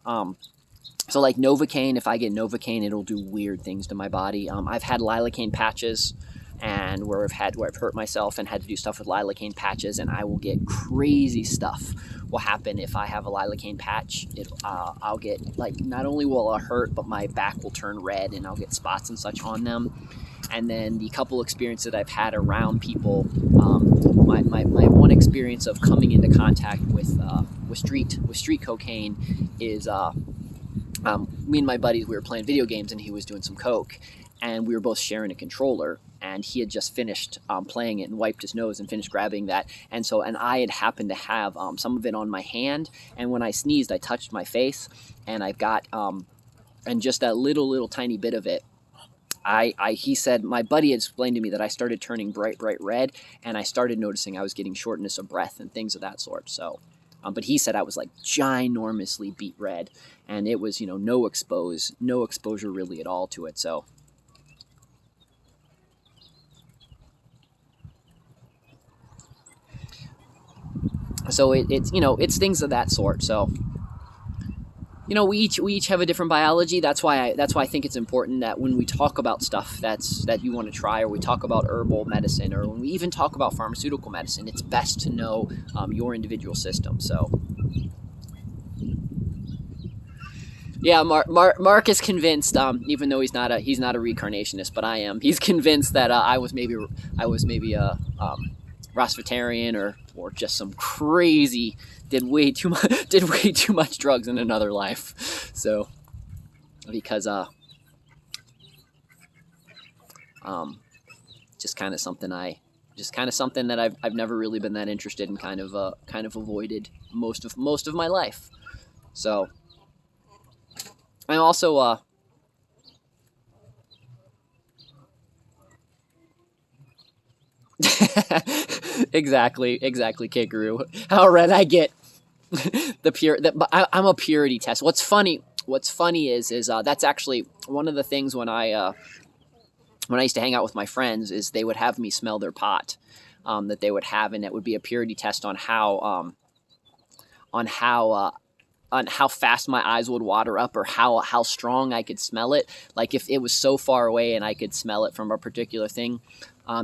like novocaine, if I get novocaine, it'll do weird things to my body. I've had lidocaine patches, and where I've hurt myself and had to do stuff with lidocaine patches, and I will get crazy stuff will happen if I have a lidocaine patch. I'll get, like, not only will it hurt, but my back will turn red and I'll get spots and such on them. And then the couple experiences that I've had around people, my one experience of coming into contact with street cocaine is me and my buddies, we were playing video games and he was doing some coke, and we were both sharing a controller, and he had just finished playing it and wiped his nose and finished grabbing that, and I had happened to have some of it on my hand, and when I sneezed I touched my face, and I've got and just that little tiny bit of it, he said, my buddy had explained to me that I started turning bright red, and I started noticing I was getting shortness of breath and things of that sort. So but he said I was like ginormously beet red, and it was, no exposure really at all to it. So it's things of that sort. So we each have a different biology. That's why I think it's important that when we talk about stuff that you want to try, or we talk about herbal medicine, or when we even talk about pharmaceutical medicine, it's best to know your individual system. So yeah, Mark is convinced, even though he's not a reincarnationist, but I am. He's convinced that I was maybe a Rastafarian or just some crazy, did way too much drugs in another life. So because just kind of something that I've never really been that interested in, kind of avoided most of my life. So I'm also exactly, Kangaroo. How red I get. I'm a purity test. What's funny is that's actually one of the things when I used to hang out with my friends, is they would have me smell their pot that they would have, and it would be a purity test on how fast my eyes would water up, or how strong I could smell it. Like if it was so far away and I could smell it from a particular thing,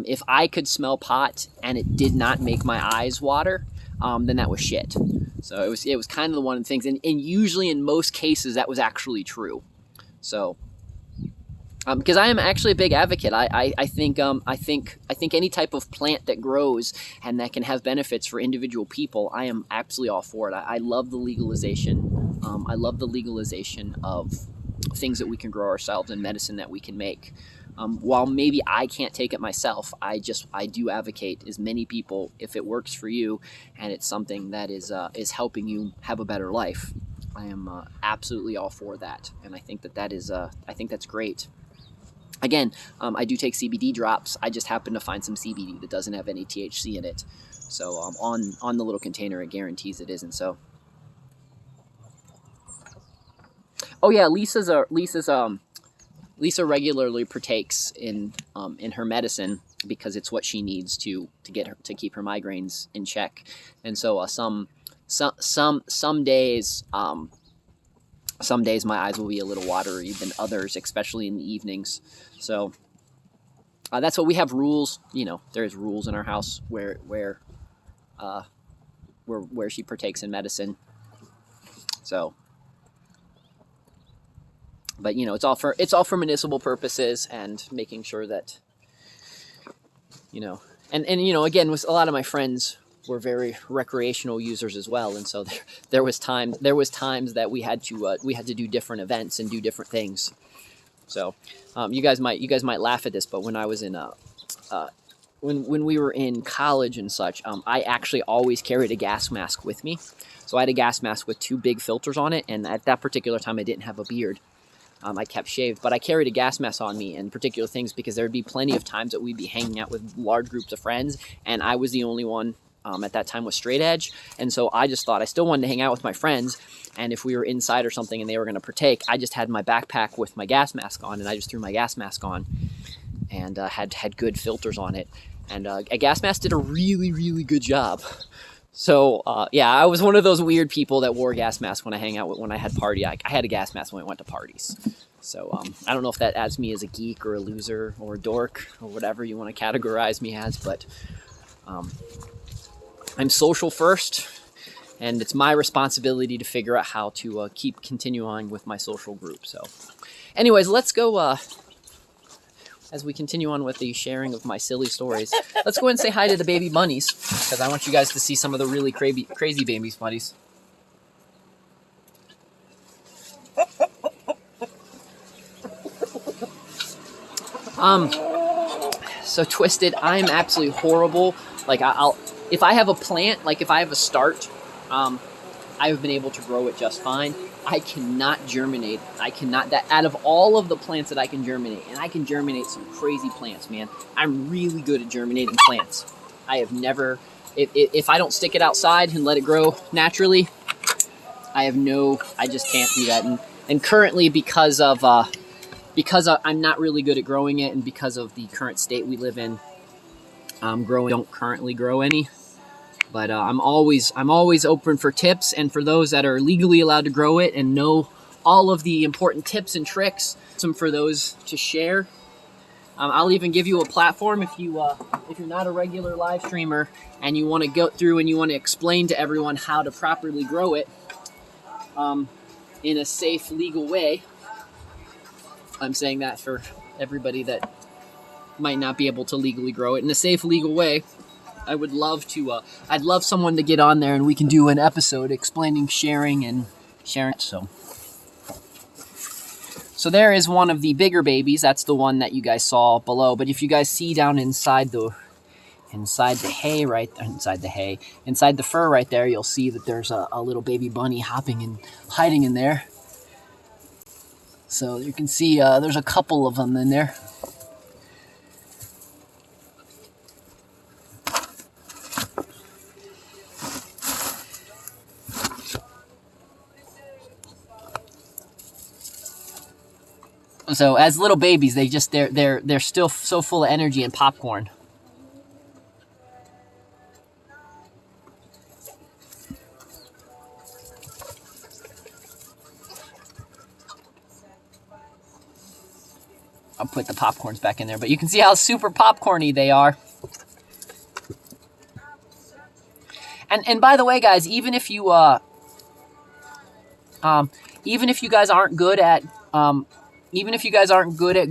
if I could smell pot and it did not make my eyes water, then that was shit. So it was kind of the one of the things, and usually in most cases that was actually true. So because I am actually a big advocate. I think any type of plant that grows and that can have benefits for individual people, I am absolutely all for it. I love the legalization. I love the legalization of things that we can grow ourselves and medicine that we can make. While maybe I can't take it myself, I do advocate as many people, if it works for you and it's something that is helping you have a better life. I am absolutely all for that, and I think that's great. Again, I do take CBD drops. I just happen to find some CBD that doesn't have any THC in it. So on the little container, it guarantees it isn't. So, oh yeah, Lisa regularly partakes in her medicine because it's what she needs to keep her migraines in check. And so some days my eyes will be a little watery than others, especially in the evenings. So that's what we have rules. There's rules in our house where she partakes in medicine. So, but it's all for medicinal purposes and making sure that and again, with a lot of my friends were very recreational users as well, and so there was times that we had to do different events and do different things. So you guys might laugh at this, but when I was in when we were in college and such, I actually always carried a gas mask with me. So I had a gas mask with 2 big filters on it, and at that particular time I didn't have a beard. I kept shaved, but I carried a gas mask on me and particular things because there would be plenty of times that we'd be hanging out with large groups of friends, and I was the only one at that time with straight edge. And so I just thought I still wanted to hang out with my friends, and if we were inside or something and they were going to partake, I just had my backpack with my gas mask on, and I just threw my gas mask on and had good filters on it. And a gas mask did a really, really good job. So, yeah, I was one of those weird people that wore a gas mask when I had party. I had a gas mask when I went to parties. So, I don't know if that adds me as a geek or a loser or a dork or whatever you want to categorize me as, but I'm social first, and it's my responsibility to figure out how to keep continuing with my social group. So, anyways, let's go, as we continue on with the sharing of my silly stories, let's go and say hi to the baby bunnies, because I want you guys to see some of the really crazy baby bunnies. So Twisted, I'm absolutely horrible. Like if I have a plant, like if I have a start, I've been able to grow it just fine. I cannot germinate. That out of all of the plants that I can germinate, and I can germinate some crazy plants, man. I'm really good at germinating plants. I have never, if I don't stick it outside and let it grow naturally, I just can't do that. And currently, because I'm not really good at growing it, and because of the current state we live in, don't currently grow any. But I'm always open for tips, and for those that are legally allowed to grow it and know all of the important tips and tricks, some for those to share. I'll even give you a platform if you're not a regular live streamer and you want to go through and you want to explain to everyone how to properly grow it in a safe, legal way. I'm saying that for everybody that might not be able to legally grow it in a safe, legal way. I would love to, I'd love someone to get on there and we can do an episode explaining sharing. So there is one of the bigger babies. That's the one that you guys saw below. But if you guys see down inside the fur right there, you'll see that there's a little baby bunny hopping and hiding in there. So you can see there's a couple of them in there. So as little babies, they're still so full of energy and popcorn. I'll put the popcorns back in there, but you can see how super popcorny they are. And by the way, guys, even if you guys aren't good at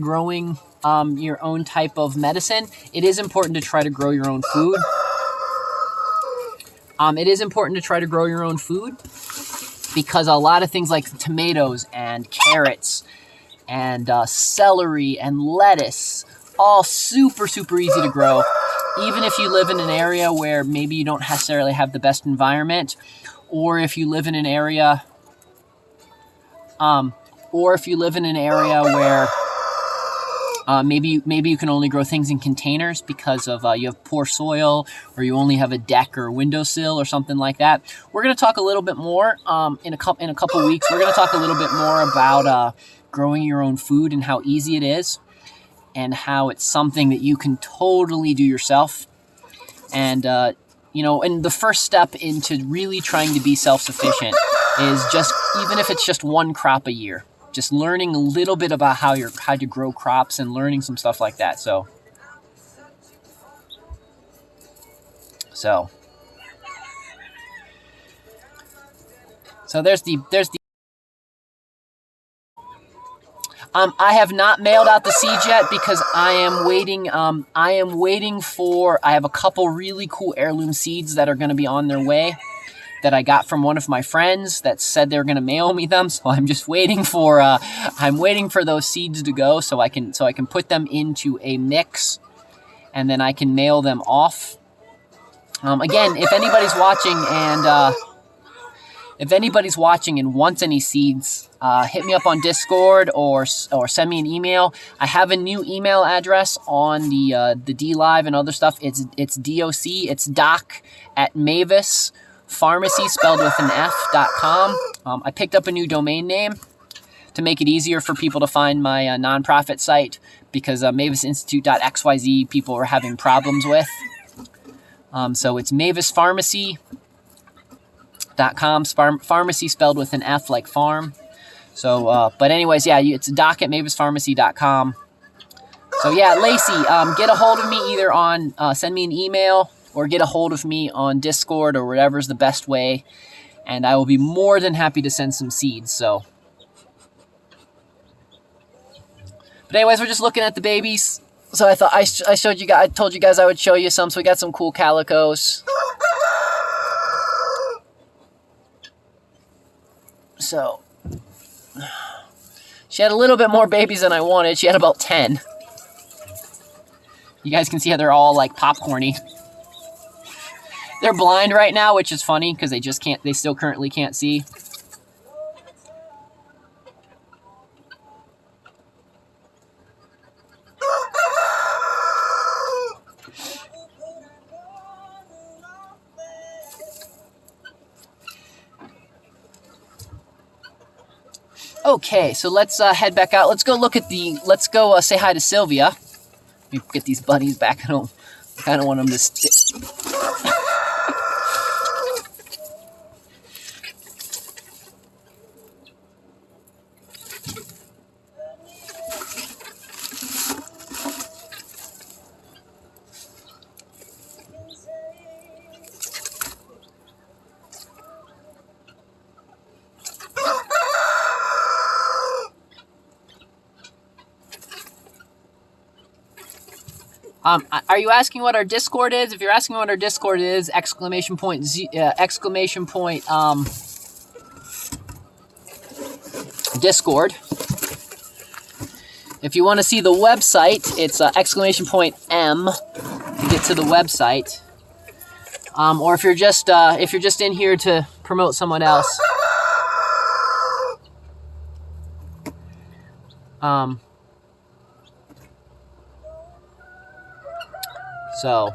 growing your own type of medicine, it is important to try to grow your own food. Because a lot of things like tomatoes and carrots and celery and lettuce, all super easy to grow. Even if you live in an area where maybe you don't necessarily have the best environment, or if you live in an area where maybe you can only grow things in containers because of you have poor soil, or you only have a deck or windowsill or something like that. We're going to talk a little bit more in a couple weeks. We're going to talk a little bit more about growing your own food and how easy it is, and how it's something that you can totally do yourself. And and the first step into really trying to be self-sufficient is just, even if it's just one crop a year, just learning a little bit about how to grow crops and learning some stuff like that. So there's the I have not mailed out the seeds yet because I am waiting. I have a couple really cool heirloom seeds that are going to be on their way, that I got from one of my friends that said they're going to mail me them. So I'm just waiting for those seeds to go so I can put them into a mix and then I can mail them off. Again, if anybody's watching and wants any seeds, hit me up on Discord or send me an email. I have a new email address on the D Live and other stuff. It's DOC. It's doc at Mavis Farmacy, spelled with an F.com. I picked up a new domain name to make it easier for people to find my nonprofit site, because mavisinstitute.xyz people are having problems with. So it's mavispharmacy.com, pharmacy spelled with an F like farm. So, but anyways, yeah, it's doc at mavispharmacy.com. So yeah, Lacey, get a hold of me either on, send me an email or get a hold of me on Discord or whatever's the best way. And I will be more than happy to send some seeds, so. But anyways, we're just looking at the babies. So I thought I showed you guys, I told you guys I would show you some. So we got some cool calicos. So she had a little bit more babies than I wanted. She had about 10. You guys can see how they're all like popcorny. They're blind right now, which is funny because they still currently can't see. Okay, so let's head back out. Let's go say hi to Sylvia. Let me get these bunnies back at home. I kind of want them to stick. Are you asking what our Discord is? If you're asking what our Discord is, Discord. If you want to see the website, it's !M to get to the website. Or if you're just in here to promote someone else. So,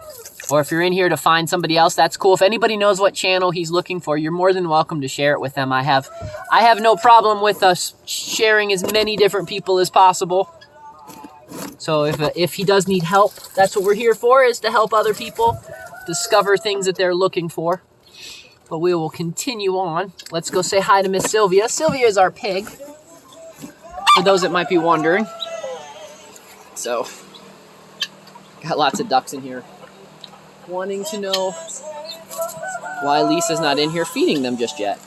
or if you're in here to find somebody else, that's cool. If anybody knows what channel he's looking for, you're more than welcome to share it with them. I have no problem with us sharing as many different people as possible. So if he does need help, that's what we're here for, is to help other people discover things that they're looking for. But we will continue on. Let's go say hi to Miss Sylvia. Sylvia is our pig, for those that might be wondering. So, got lots of ducks in here wanting to know why Lisa's not in here feeding them just yet.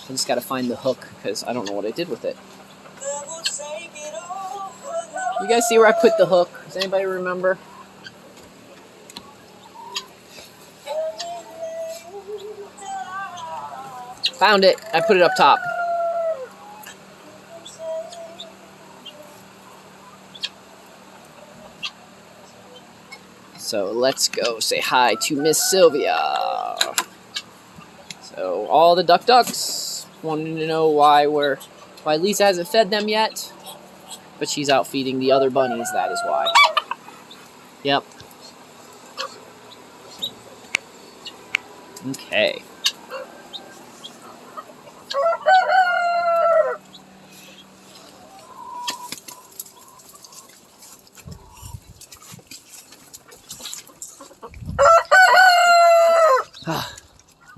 I just got to find the hook because I don't know what I did with it. You guys see where I put the hook? Does anybody remember? Found it. I put it up top. So let's go say hi to Miss Sylvia. So all the ducks wanting to know why Lisa hasn't fed them yet, but she's out feeding the other bunnies. That is why. Yep. Okay.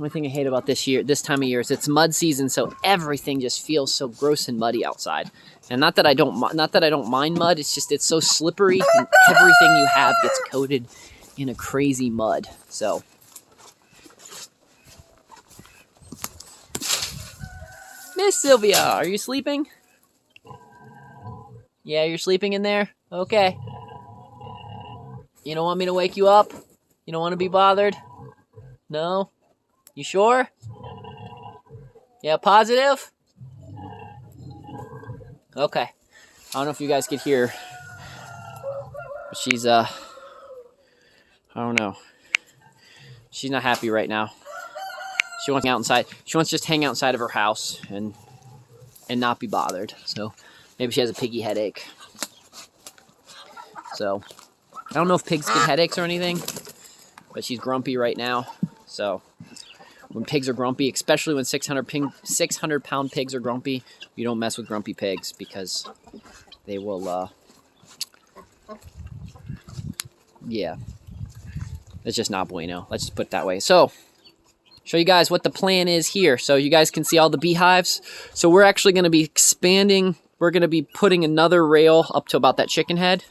Only thing I hate about this time of year is it's mud season, so everything just feels so gross and muddy outside. And not that I don't mind mud. It's just it's so slippery, and everything you have gets coated in a crazy mud. So, Miss Sylvia, are you sleeping? Yeah, you're sleeping in there? Okay. You don't want me to wake you up? You don't want to be bothered? No? You sure? Yeah, positive? Okay. I don't know if you guys could hear, but she's I don't know. She's not happy right now. She wants to hang out inside. She wants to just hang outside of her house and not be bothered. So maybe she has a piggy headache. So I don't know if pigs get headaches or anything, but she's grumpy right now. So when pigs are grumpy, especially when 600-pound pigs are grumpy, you don't mess with grumpy pigs because they will, yeah, it's just not bueno. Let's just put it that way. So show you guys what the plan is here. So you guys can see all the beehives. So we're actually going to be expanding. We're going to be putting another rail up to about that chicken head.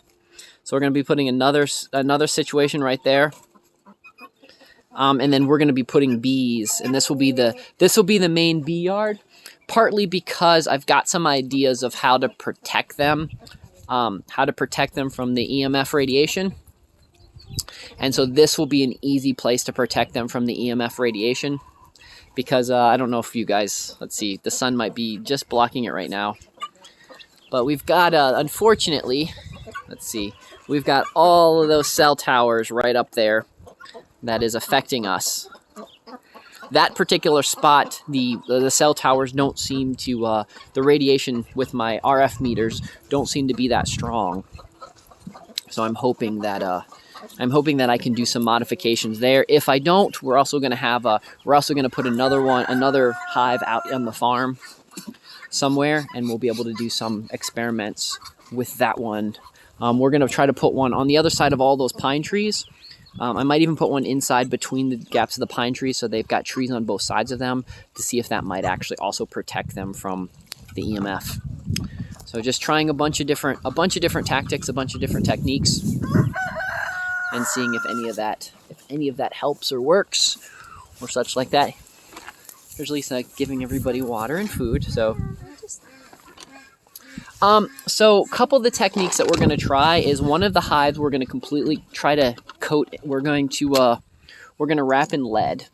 So we're going to be putting another situation right there. And then we're going to be putting bees, and this will be the main bee yard, partly because I've got some ideas of how to protect them from the EMF radiation. And so this will be an easy place to protect them from the EMF radiation because I don't know if you guys, let's see, the sun might be just blocking it right now. But we've got, unfortunately, let's see, we've got all of those cell towers right up there that is affecting us. That particular spot, the cell towers don't seem to, the radiation with my RF meters don't seem to be that strong. So I'm hoping that I can do some modifications there. If I don't, we're also going to put another hive out on the farm somewhere, and we'll be able to do some experiments with that one. We're going to try to put one on the other side of all those pine trees. I might even put one inside between the gaps of the pine trees so they've got trees on both sides of them to see if that might actually also protect them from the EMF. So just trying a bunch of different tactics, a bunch of different techniques, and seeing if any of that helps or works or such like that. Here's Lisa giving everybody water and food. So a couple of the techniques that we're going to try is one of the hives we're going to completely try to coat. We're going to wrap in lead.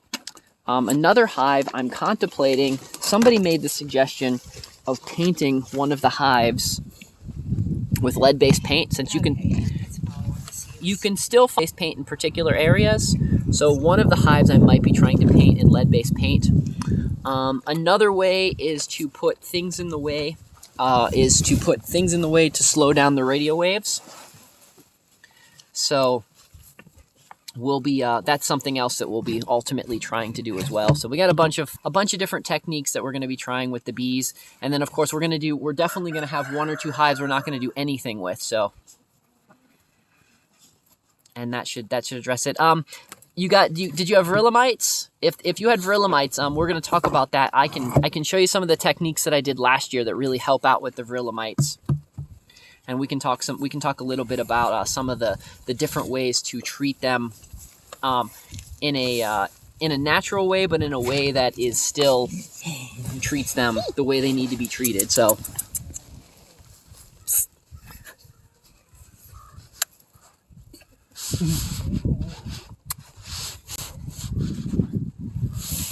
Another hive I'm contemplating, somebody made the suggestion of painting one of the hives with lead-based paint, since you can still face paint in particular areas. So one of the hives I might be trying to paint in lead-based paint. Another way is to put things in the way. To slow down the radio waves. So we'll be that's something else that we'll be ultimately trying to do as well. So we got a bunch of different techniques that we're going to be trying with the bees, and then of course we're definitely going to have one or two hives we're not going to do anything with. So, and that should address it. Did you have virulamites? If you had virulamites, we're going to talk about that. I can show you some of the techniques that I did last year that really help out with the virulamites, and we can talk a little bit about some of the different ways to treat them in a natural way, but in a way that is still treats them the way they need to be treated. So.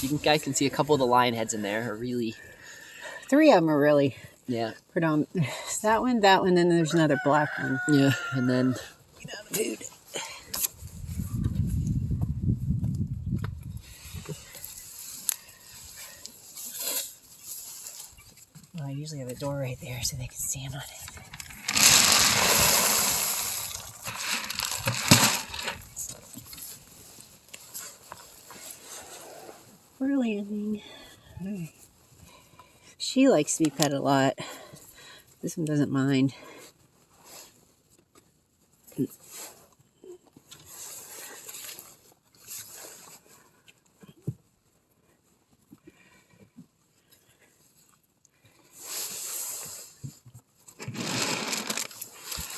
You guys can see a couple of the lion heads in there are really... 3 of them are really... Yeah. Predominant. That one, then there's another black one. Yeah, and then... Food. Well, I usually have a door right there so they can stand on it. We're landing. Right. She likes to be pet a lot. This one doesn't mind.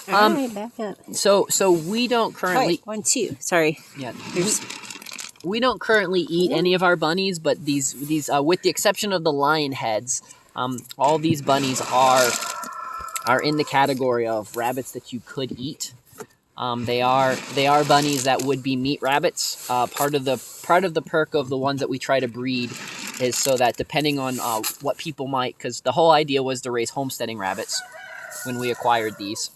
All right, back up. So we don't currently... Right, 1, 2. Sorry. Yeah. We don't currently eat any of our bunnies, but these with the exception of the lion heads, all these bunnies are in the category of rabbits that you could eat. They are bunnies that would be meat rabbits. Part of the perk of the ones that we try to breed is so that depending on what people might, because the whole idea was to raise homesteading rabbits when we acquired these,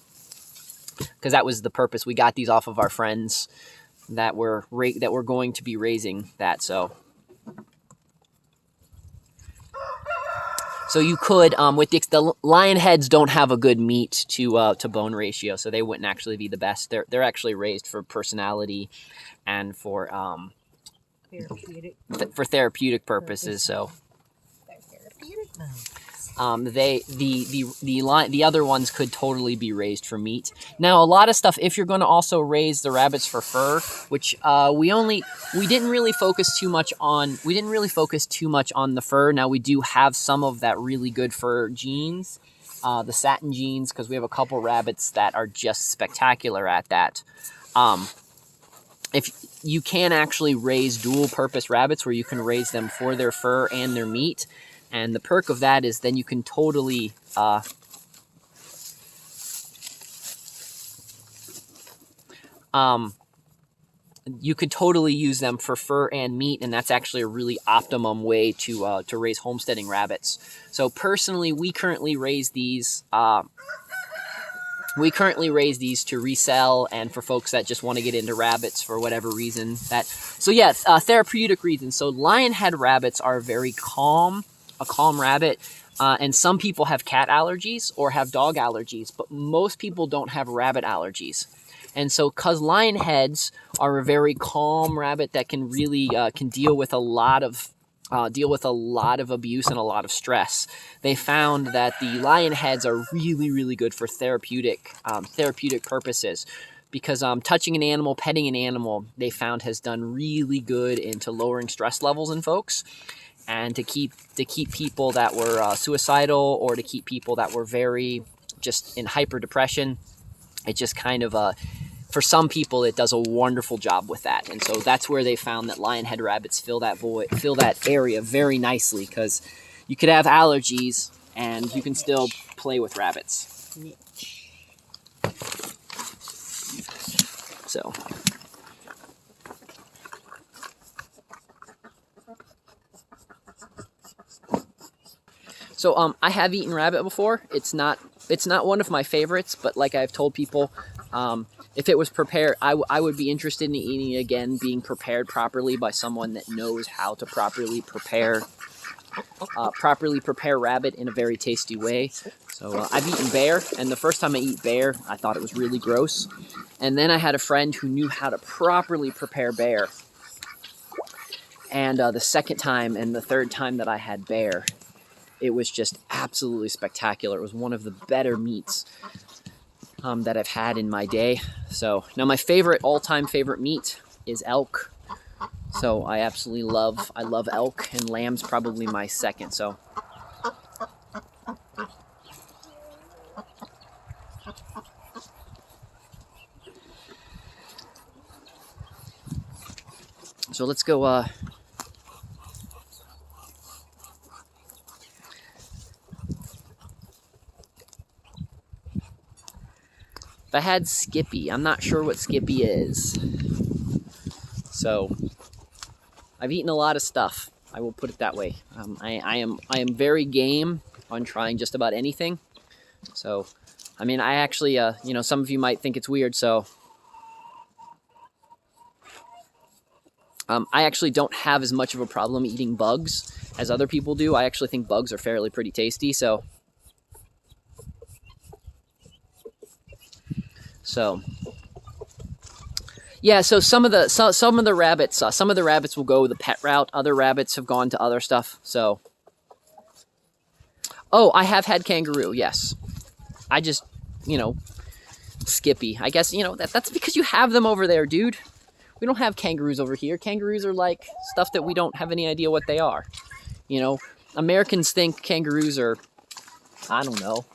because that was the purpose. We got these off of our friends. that we're going to be raising that. So you could, with the lion heads don't have a good meat to bone ratio, so they wouldn't actually be the best. They're actually raised for personality and for therapeutic purposes. So the other ones could totally be raised for meat. Now, a lot of stuff, if you're going to also raise the rabbits for fur, which we didn't really focus too much on the fur. Now, we do have some of that really good fur genes, the satin genes, because we have a couple rabbits that are just spectacular at that. If you can actually raise dual purpose rabbits where you can raise them for their fur and their meat. And the perk of that is then you can totally you could totally use them for fur and meat, and that's actually a really optimum way to raise homesteading rabbits. So personally, we currently raise these to resell and for folks that just want to get into rabbits for whatever reason. Therapeutic reasons. So lionhead rabbits are a calm rabbit. And some people have cat allergies or have dog allergies, but most people don't have rabbit allergies. And so, because lion heads are a very calm rabbit that can really can deal with a lot of abuse and a lot of stress, they found that the lion heads are really, really good for therapeutic purposes. Because touching an animal, petting an animal, they found has done really good into lowering stress levels in folks. And to keep people that were suicidal, or to keep people that were very just in hyper depression, it just kind of for some people it does a wonderful job with that. And so that's where they found that lionhead rabbits fill that area very nicely, because you could have allergies and you can still play with rabbits. So. So I have eaten rabbit before. It's not one of my favorites, but like I've told people, if it was prepared, I would be interested in eating it again, being prepared properly by someone that knows how to properly prepare rabbit in a very tasty way. So I've eaten bear, and the first time I eat bear, I thought it was really gross. And then I had a friend who knew how to properly prepare bear. And the second time and the third time that I had bear, it was just absolutely spectacular. It was one of the better meats that I've had in my day. So now my all-time favorite meat is elk. So I love elk, and lamb's probably my second. So let's go. If I had Skippy, I'm not sure what Skippy is. So I've eaten a lot of stuff. I will put it that way. I am very game on trying just about anything. So, I mean, I actually, some of you might think it's weird. So, I actually don't have as much of a problem eating bugs as other people do. I actually think bugs are fairly pretty tasty. So yeah, so some of the rabbits will go the pet route. Other rabbits have gone to other stuff. So, oh, I have had kangaroo. Yes, I just, Skippy. I guess that's because you have them over there, dude. We don't have kangaroos over here. Kangaroos are like stuff that we don't have any idea what they are. Americans think kangaroos are, I don't know.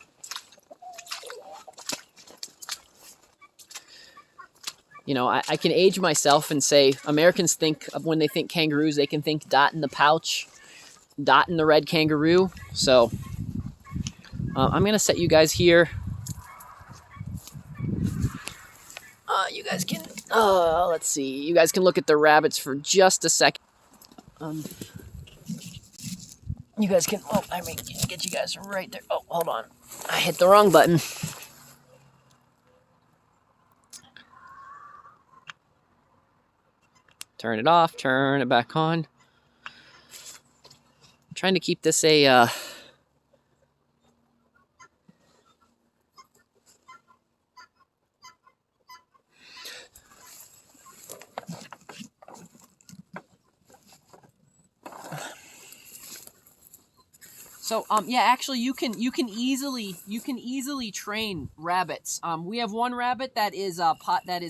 I can age myself and say Americans think, when they think kangaroos, they can think Dot in the pouch, Dot in the red kangaroo. So I'm going to set you guys here. You guys can, let's see. You guys can look at the rabbits for just a second. You guys can, I mean, get you guys right there. Oh, hold on. I hit the wrong button. turn it off, turn it back on. I'm trying to keep this a So yeah, actually you can easily train rabbits. We have one rabbit that is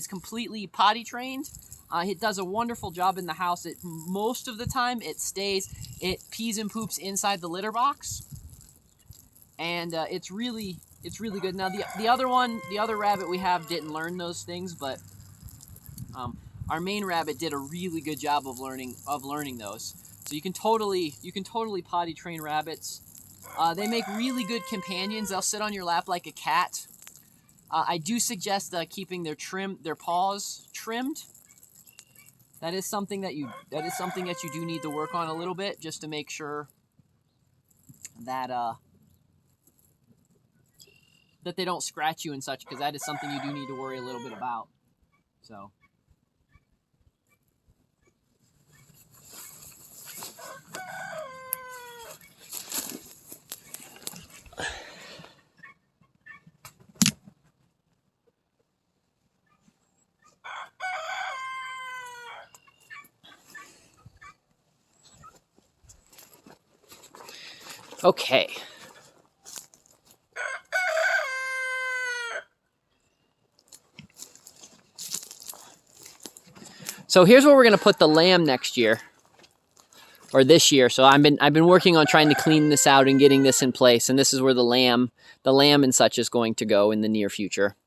completely potty trained. It does a wonderful job in the house. Most of the time it pees and poops inside the litter box, and it's really good. Now the other rabbit we have didn't learn those things, but our main rabbit did a really good job of learning those. So you can totally potty train rabbits. They make really good companions. They'll sit on your lap like a cat. I do suggest keeping their paws trimmed. That is something that you do need to work on a little bit, just to make sure that that they don't scratch you and such, because that is something you do need to worry a little bit about. So. Okay. So here's where we're going to put the lamb next year, or this year. So I've been working on trying to clean this out and getting this in place, and this is where the lamb and such is going to go in the near future.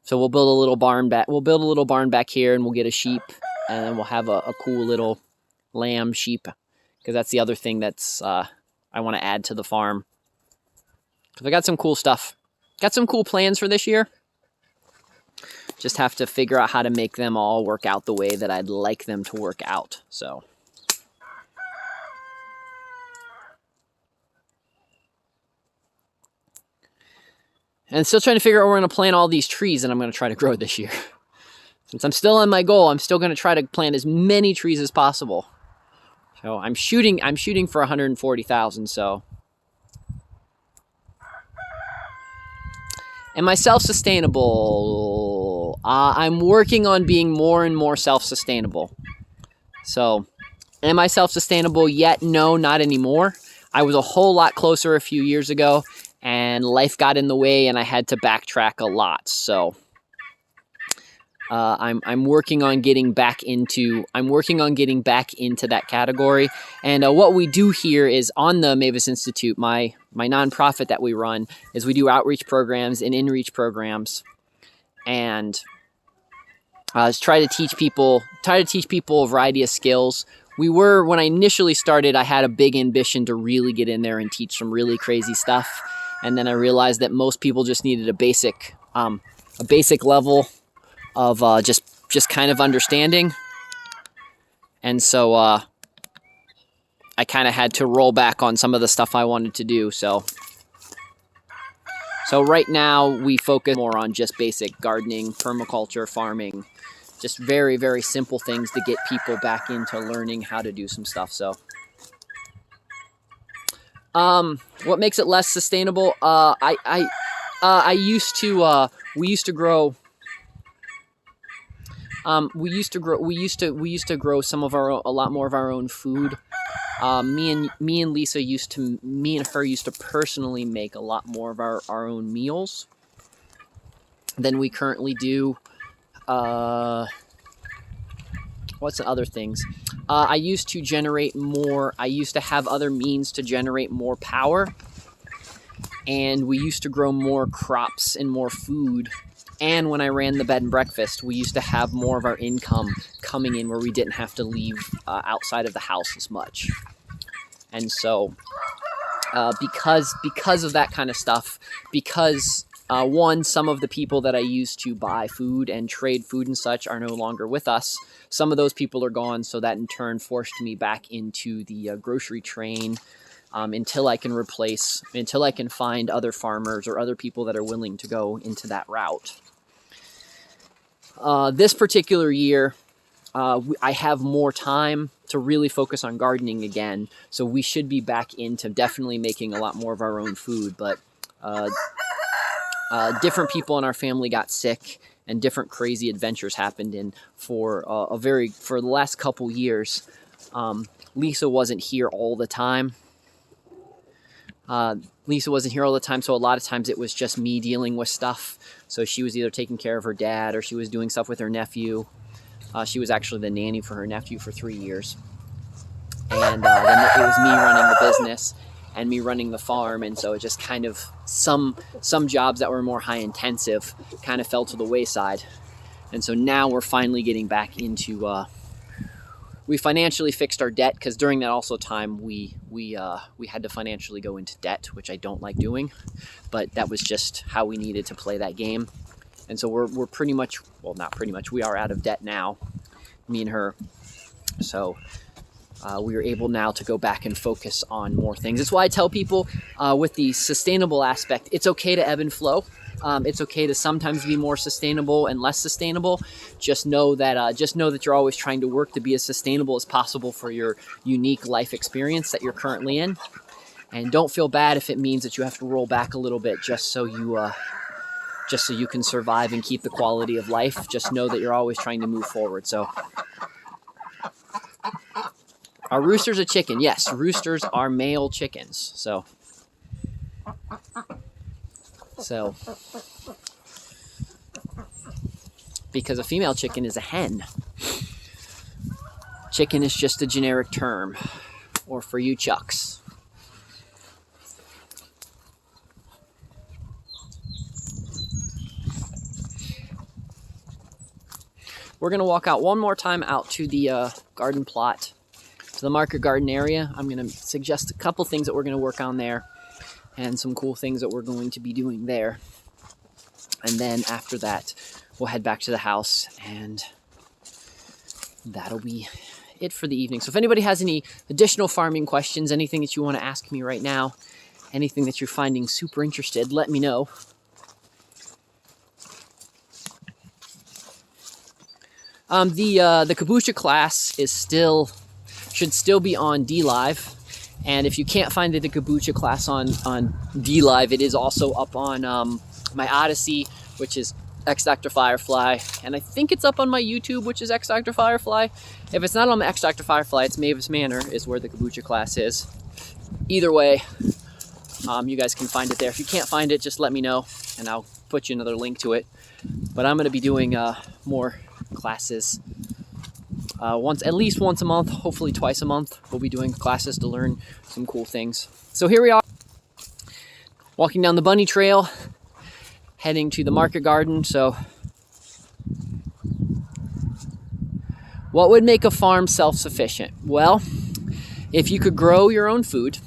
So we'll build a little barn back. We'll build a little barn back here, and we'll get a sheep, and then we'll have a cool little lamb sheep, because that's the other thing that's I want to add to the farm. Because I got some cool stuff. Got some cool plans for this year. Just have to figure out how to make them all work out the way that I'd like them to work out. So. And still trying to figure out where we're going to plant all these trees that I'm going to try to grow this year. Since I'm still on my goal, I'm still going to try to plant as many trees as possible. So I'm shooting for 140,000, so. Am I self-sustainable? I'm working on being more and more self-sustainable. So, am I self-sustainable yet? No, not anymore. I was a whole lot closer a few years ago, and life got in the way, and I had to backtrack a lot. So, I'm working on getting back into that category. And what we do here is on the Mavis Institute, my nonprofit that we run, is we do outreach programs and in-reach programs, and try to teach people a variety of skills. When I initially started, I had a big ambition to really get in there and teach some really crazy stuff, and then I realized that most people just needed a basic level of just kind of understanding. And so I kind of had to roll back on some of the stuff I wanted to do. So right now we focus more on just basic gardening, permaculture, farming, just very, very simple things to get people back into learning how to do some stuff. So what makes it less sustainable? We used to grow a lot more of our own food. Me and Lisa me and her used to personally make a lot more of our own meals than we currently do. What's the other things? I used to have other means to generate more power, and we used to grow more crops and more food. And when I ran the bed and breakfast, we used to have more of our income coming in where we didn't have to leave outside of the house as much. And so because of that kind of stuff, some of the people that I used to buy food and trade food and such are no longer with us. Some of those people are gone, so that in turn forced me back into the grocery train until I can find other farmers or other people that are willing to go into that route. This particular year, I have more time to really focus on gardening again. So we should be back into definitely making a lot more of our own food. But different people in our family got sick, and different crazy adventures happened. And for the last couple years, Lisa wasn't here all the time. So a lot of times it was just me dealing with stuff. So she was either taking care of her dad, or she was doing stuff with her nephew. She was actually the nanny for her nephew for 3 years. And then it was me running the business and me running the farm. And so it just kind of, some jobs that were more high intensive kind of fell to the wayside. And so now we're finally getting back into, we financially fixed our debt, because during that also time we had to financially go into debt, which I don't like doing, but that was just how we needed to play that game. And so we're pretty much, well, not pretty much, we are out of debt now, me and her. So we are able now to go back and focus on more things. It's why I tell people with the sustainable aspect, it's okay to ebb and flow. It's okay to sometimes be more sustainable and less sustainable. Just know that you're always trying to work to be as sustainable as possible for your unique life experience that you're currently in. And don't feel bad if it means that you have to roll back a little bit just so you can survive and keep the quality of life. Just know that you're always trying to move forward. So, are roosters a chicken? Yes, roosters are male chickens. So, because a female chicken is a hen. Chicken is just a generic term, or for you chucks. We're going to walk out one more time out to the garden plot, to the market garden area. I'm going to suggest a couple things that we're going to work on there, and some cool things that we're going to be doing there. And then after that, we'll head back to the house, and that'll be it for the evening. So if anybody has any additional farming questions, anything that you want to ask me right now, anything that you're finding super interested, let me know. The kombucha class should still be on DLive, and if you can't find the kombucha class on DLive, it is also up on my Odyssey, which is X Dr. Firefly, and I think it's up on my YouTube, which is X Dr. Firefly. If it's not on X Dr. Firefly, it's Mavis Manor is where the kombucha class is. Either way, you guys can find it there. If you can't find it, just let me know, and I'll put you another link to it. But I'm going to be doing more classes at least once a month, hopefully twice a month. We'll be doing classes to learn some cool things. So here we are, walking down the bunny trail, heading to the market garden. So what would make a farm self-sufficient? Well, if you could grow your own food,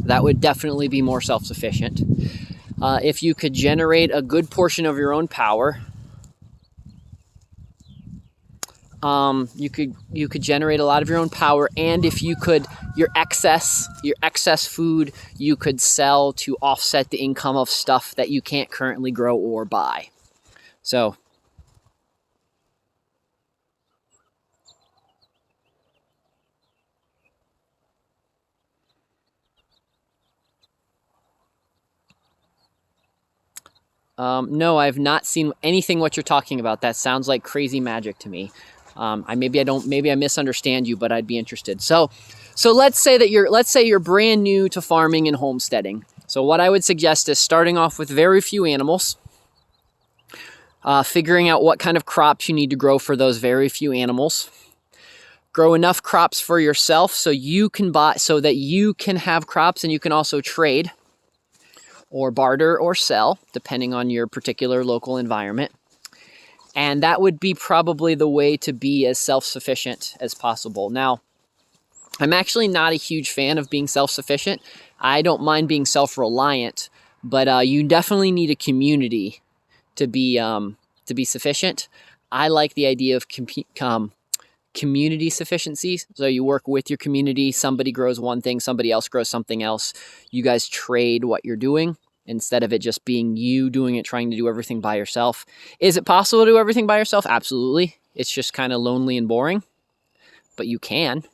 that would definitely be more self-sufficient. If you could generate a good portion of your own power, you could generate a lot of your own power, and if you could, your excess food, you could sell to offset the income of stuff that you can't currently grow or buy. So no, I've not seen anything what you're talking about. That sounds like crazy magic to me. Maybe I misunderstand you, but I'd be interested. So let's say you're brand new to farming and homesteading. So what I would suggest is starting off with very few animals, figuring out what kind of crops you need to grow for those very few animals. Grow enough crops for yourself so that you can have crops, and you can also trade or barter or sell, depending on your particular local environment. And that would be probably the way to be as self-sufficient as possible. Now, I'm actually not a huge fan of being self-sufficient. I don't mind being self-reliant, but you definitely need a community to be sufficient. I like the idea of community sufficiency. So you work with your community. Somebody grows one thing, somebody else grows something else. You guys trade what you're doing, instead of it just being you doing it, trying to do everything by yourself. Is it possible to do everything by yourself? Absolutely. It's just kind of lonely and boring, but you can.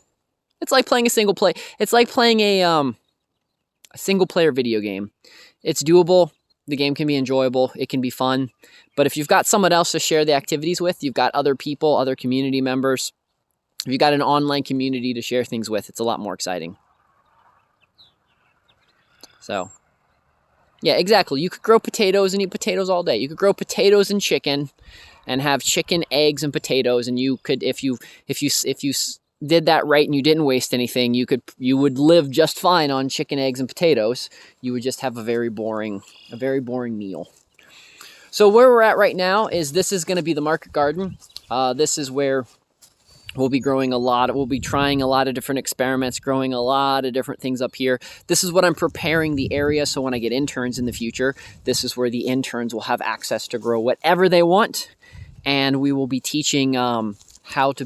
It's like playing a single play. It's like playing a single player video game. It's doable. The game can be enjoyable. It can be fun. But if you've got someone else to share the activities with, you've got other people, other community members, if you've got an online community to share things with, it's a lot more exciting. So, yeah, exactly. You could grow potatoes and eat potatoes all day. You could grow potatoes and chicken and have chicken, eggs, and potatoes. And you could, if you did that right and you didn't waste anything, you would live just fine on chicken, eggs, and potatoes. You would just have a very boring meal. So where we're at right now is this is going to be the market garden. This is where we'll be growing we'll be trying a lot of different experiments, growing a lot of different things up here. This is what I'm preparing the area, so when I get interns in the future, this is where the interns will have access to grow whatever they want. And we will be teaching how to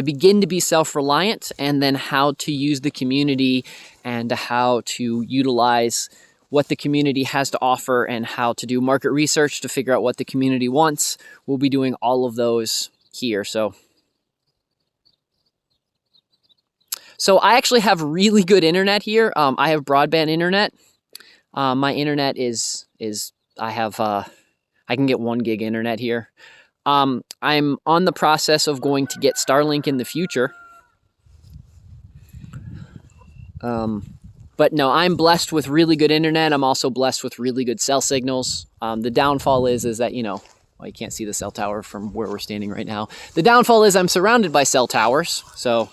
begin to be self-reliant, and then how to use the community and how to utilize what the community has to offer, and how to do market research to figure out what the community wants. We'll be doing all of those here. So I actually have really good internet here. I have broadband internet. My internet is I can get 1 gig internet here. I'm on the process of going to get Starlink in the future. But no, I'm blessed with really good internet. I'm also blessed with really good cell signals. The downfall is that, well, you can't see the cell tower from where we're standing right now. The downfall is I'm surrounded by cell towers. So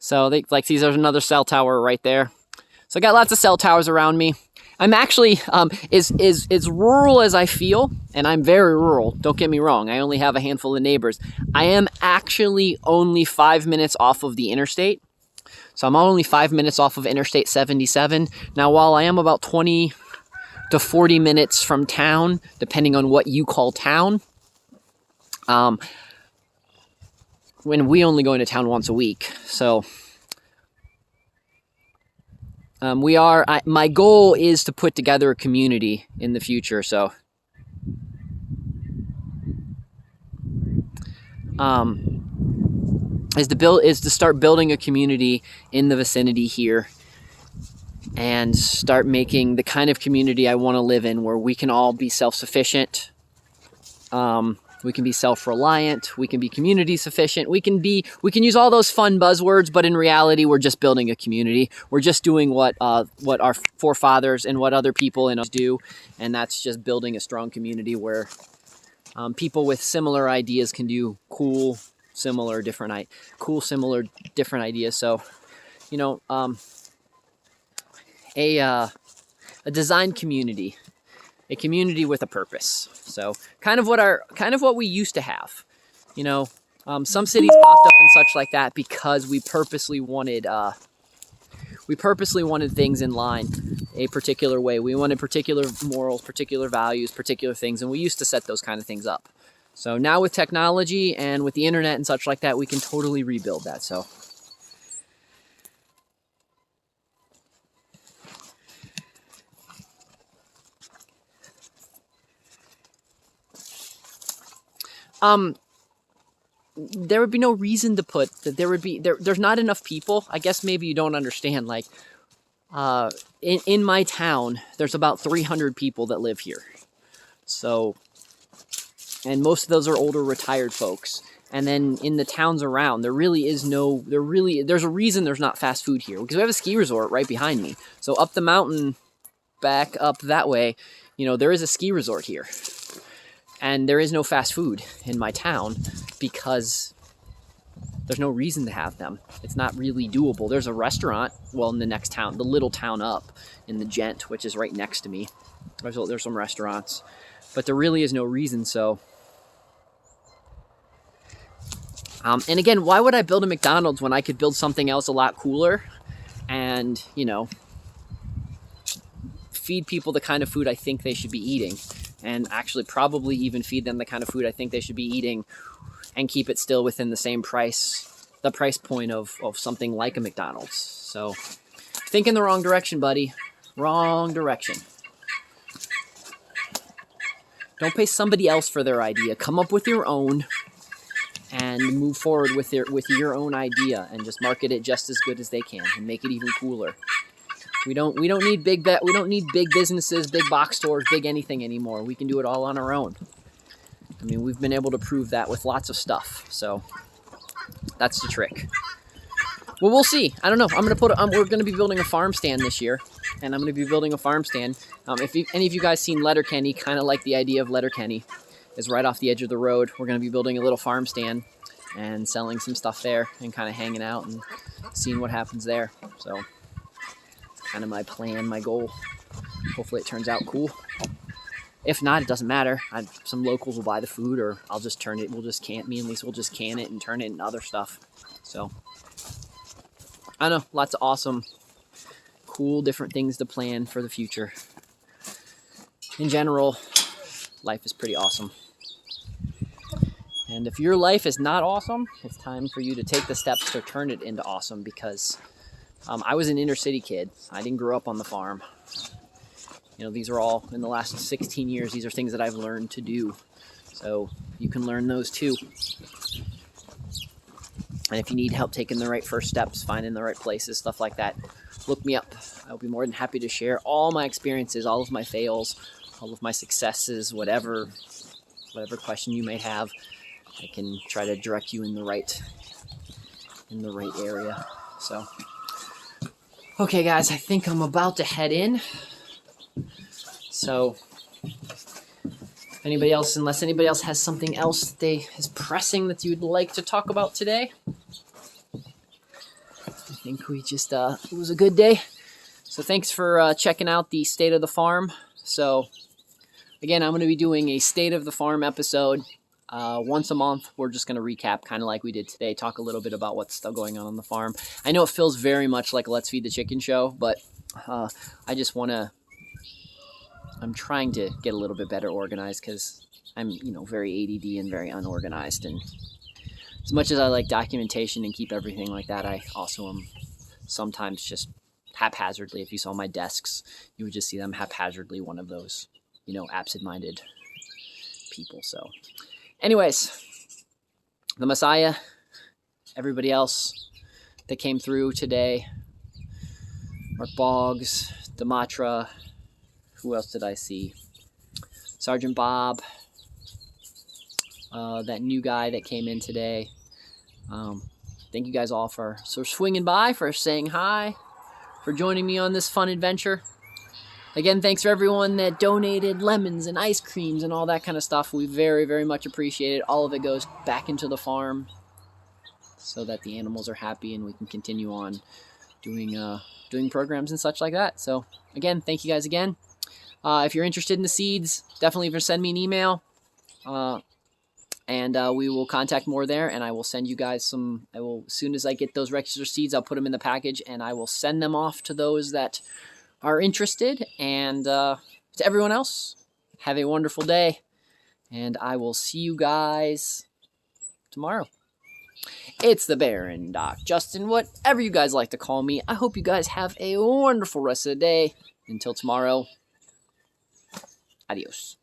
there's another cell tower right there. So I got lots of cell towers around me. I'm actually, as rural as I feel, and I'm very rural, don't get me wrong, I only have a handful of neighbors. I am actually only 5 minutes off of the interstate. So I'm only 5 minutes off of Interstate 77. Now, while I am about 20 to 40 minutes from town, depending on what you call town, when we only go into town once a week. So my goal is to put together a community in the future. So is to start building a community in the vicinity here, and start making the kind of community I want to live in, where we can all be self-sufficient. We can be self-reliant. We can be community sufficient. We can use all those fun buzzwords, but in reality, we're just building a community. We're just doing what our forefathers and what other people in us do, and that's just building a strong community where people with similar ideas can do cool, similar, different ideas. So, a design community. A community with a purpose. So kind of what we used to have. Some cities popped up and such like that because we purposely wanted things in line a particular way. We wanted particular morals, particular values, particular things, and we used to set those kind of things up. So now with technology and with the internet and such like that, we can totally rebuild that. So there would be no reason to put that there's not enough people. I guess maybe you don't understand. Like, in my town, there's about 300 people that live here. So, and most of those are older retired folks. And then in the towns around, there's a reason there's not fast food here, because we have a ski resort right behind me. So up the mountain, back up that way, there is a ski resort here. And there is no fast food in my town because there's no reason to have them. It's not really doable. There's a restaurant, in the next town, the little town up in the Gent, which is right next to me. There's some restaurants, but there really is no reason. So, and again, why would I build a McDonald's when I could build something else a lot cooler and, feed people the kind of food I think they should be eating? And actually probably even feed them the kind of food I think they should be eating, and keep it still within the price point of something like a McDonald's. So think in the wrong direction, buddy. Wrong direction. Don't pay somebody else for their idea. Come up with your own and move forward with your own idea and just market it just as good as they can and make it even cooler. We don't need big businesses, big box stores, big anything anymore. We can do it all on our own. I mean, we've been able to prove that with lots of stuff. So that's the trick. Well, we'll see. I don't know. We're going to be building a farm stand this year, and I'm going to be building a farm stand. If any of you guys seen Letterkenny, kind of like the idea of Letterkenny, is right off the edge of the road. We're going to be building a little farm stand and selling some stuff there and kind of hanging out and seeing what happens there. So kind of my plan, my goal. Hopefully it turns out cool. If not, it doesn't matter. Some locals will buy the food, or I'll just turn it. Me and Lisa will just can it and turn it into other stuff. So I don't know, lots of awesome, cool, different things to plan for the future. In general, life is pretty awesome. And if your life is not awesome, it's time for you to take the steps to turn it into awesome, because I was an inner city kid. I didn't grow up on the farm. You know, these are all, in the last 16 years, these are things that I've learned to do. So you can learn those too. And if you need help taking the right first steps, finding the right places, stuff like that, look me up. I'll be more than happy to share all my experiences, all of my fails, all of my successes, whatever question you may have. I can try to direct you in the right area. So, okay, guys, I think I'm about to head in. So, unless anybody else has something else is pressing that you'd like to talk about today, I think we just it was a good day. So thanks for checking out the State of the Farm. So again, I'm going to be doing a State of the Farm episode once a month. We're just going to recap, kind of like we did today, talk a little bit about what's still going on the farm. I know it feels very much like a Let's Feed the Chicken show, but I just want to. I'm trying to get a little bit better organized, because I'm, very ADD and very unorganized. And as much as I like documentation and keep everything like that, I also am sometimes just haphazardly. If you saw my desks, you would just see them haphazardly one of those, absent-minded people. So anyways, the Messiah, everybody else that came through today, Mark Boggs, Dematra, who else did I see? Sergeant Bob, that new guy that came in today. Thank you guys all for swinging by, for saying hi, for joining me on this fun adventure. Again, thanks for everyone that donated lemons and ice creams and all that kind of stuff. We very, very much appreciate it. All of it goes back into the farm so that the animals are happy and we can continue on doing programs and such like that. So again, thank you guys again. If you're interested in the seeds, definitely send me an email, and we will contact more there, and I will send you guys some. As soon as I get those registered seeds, I'll put them in the package, and I will send them off to those that are interested. And to everyone else, have a wonderful day, and I will see you guys tomorrow. It's the Baron, Doc, Justin, whatever you guys like to call me. I hope you guys have a wonderful rest of the day. Until tomorrow. Adios.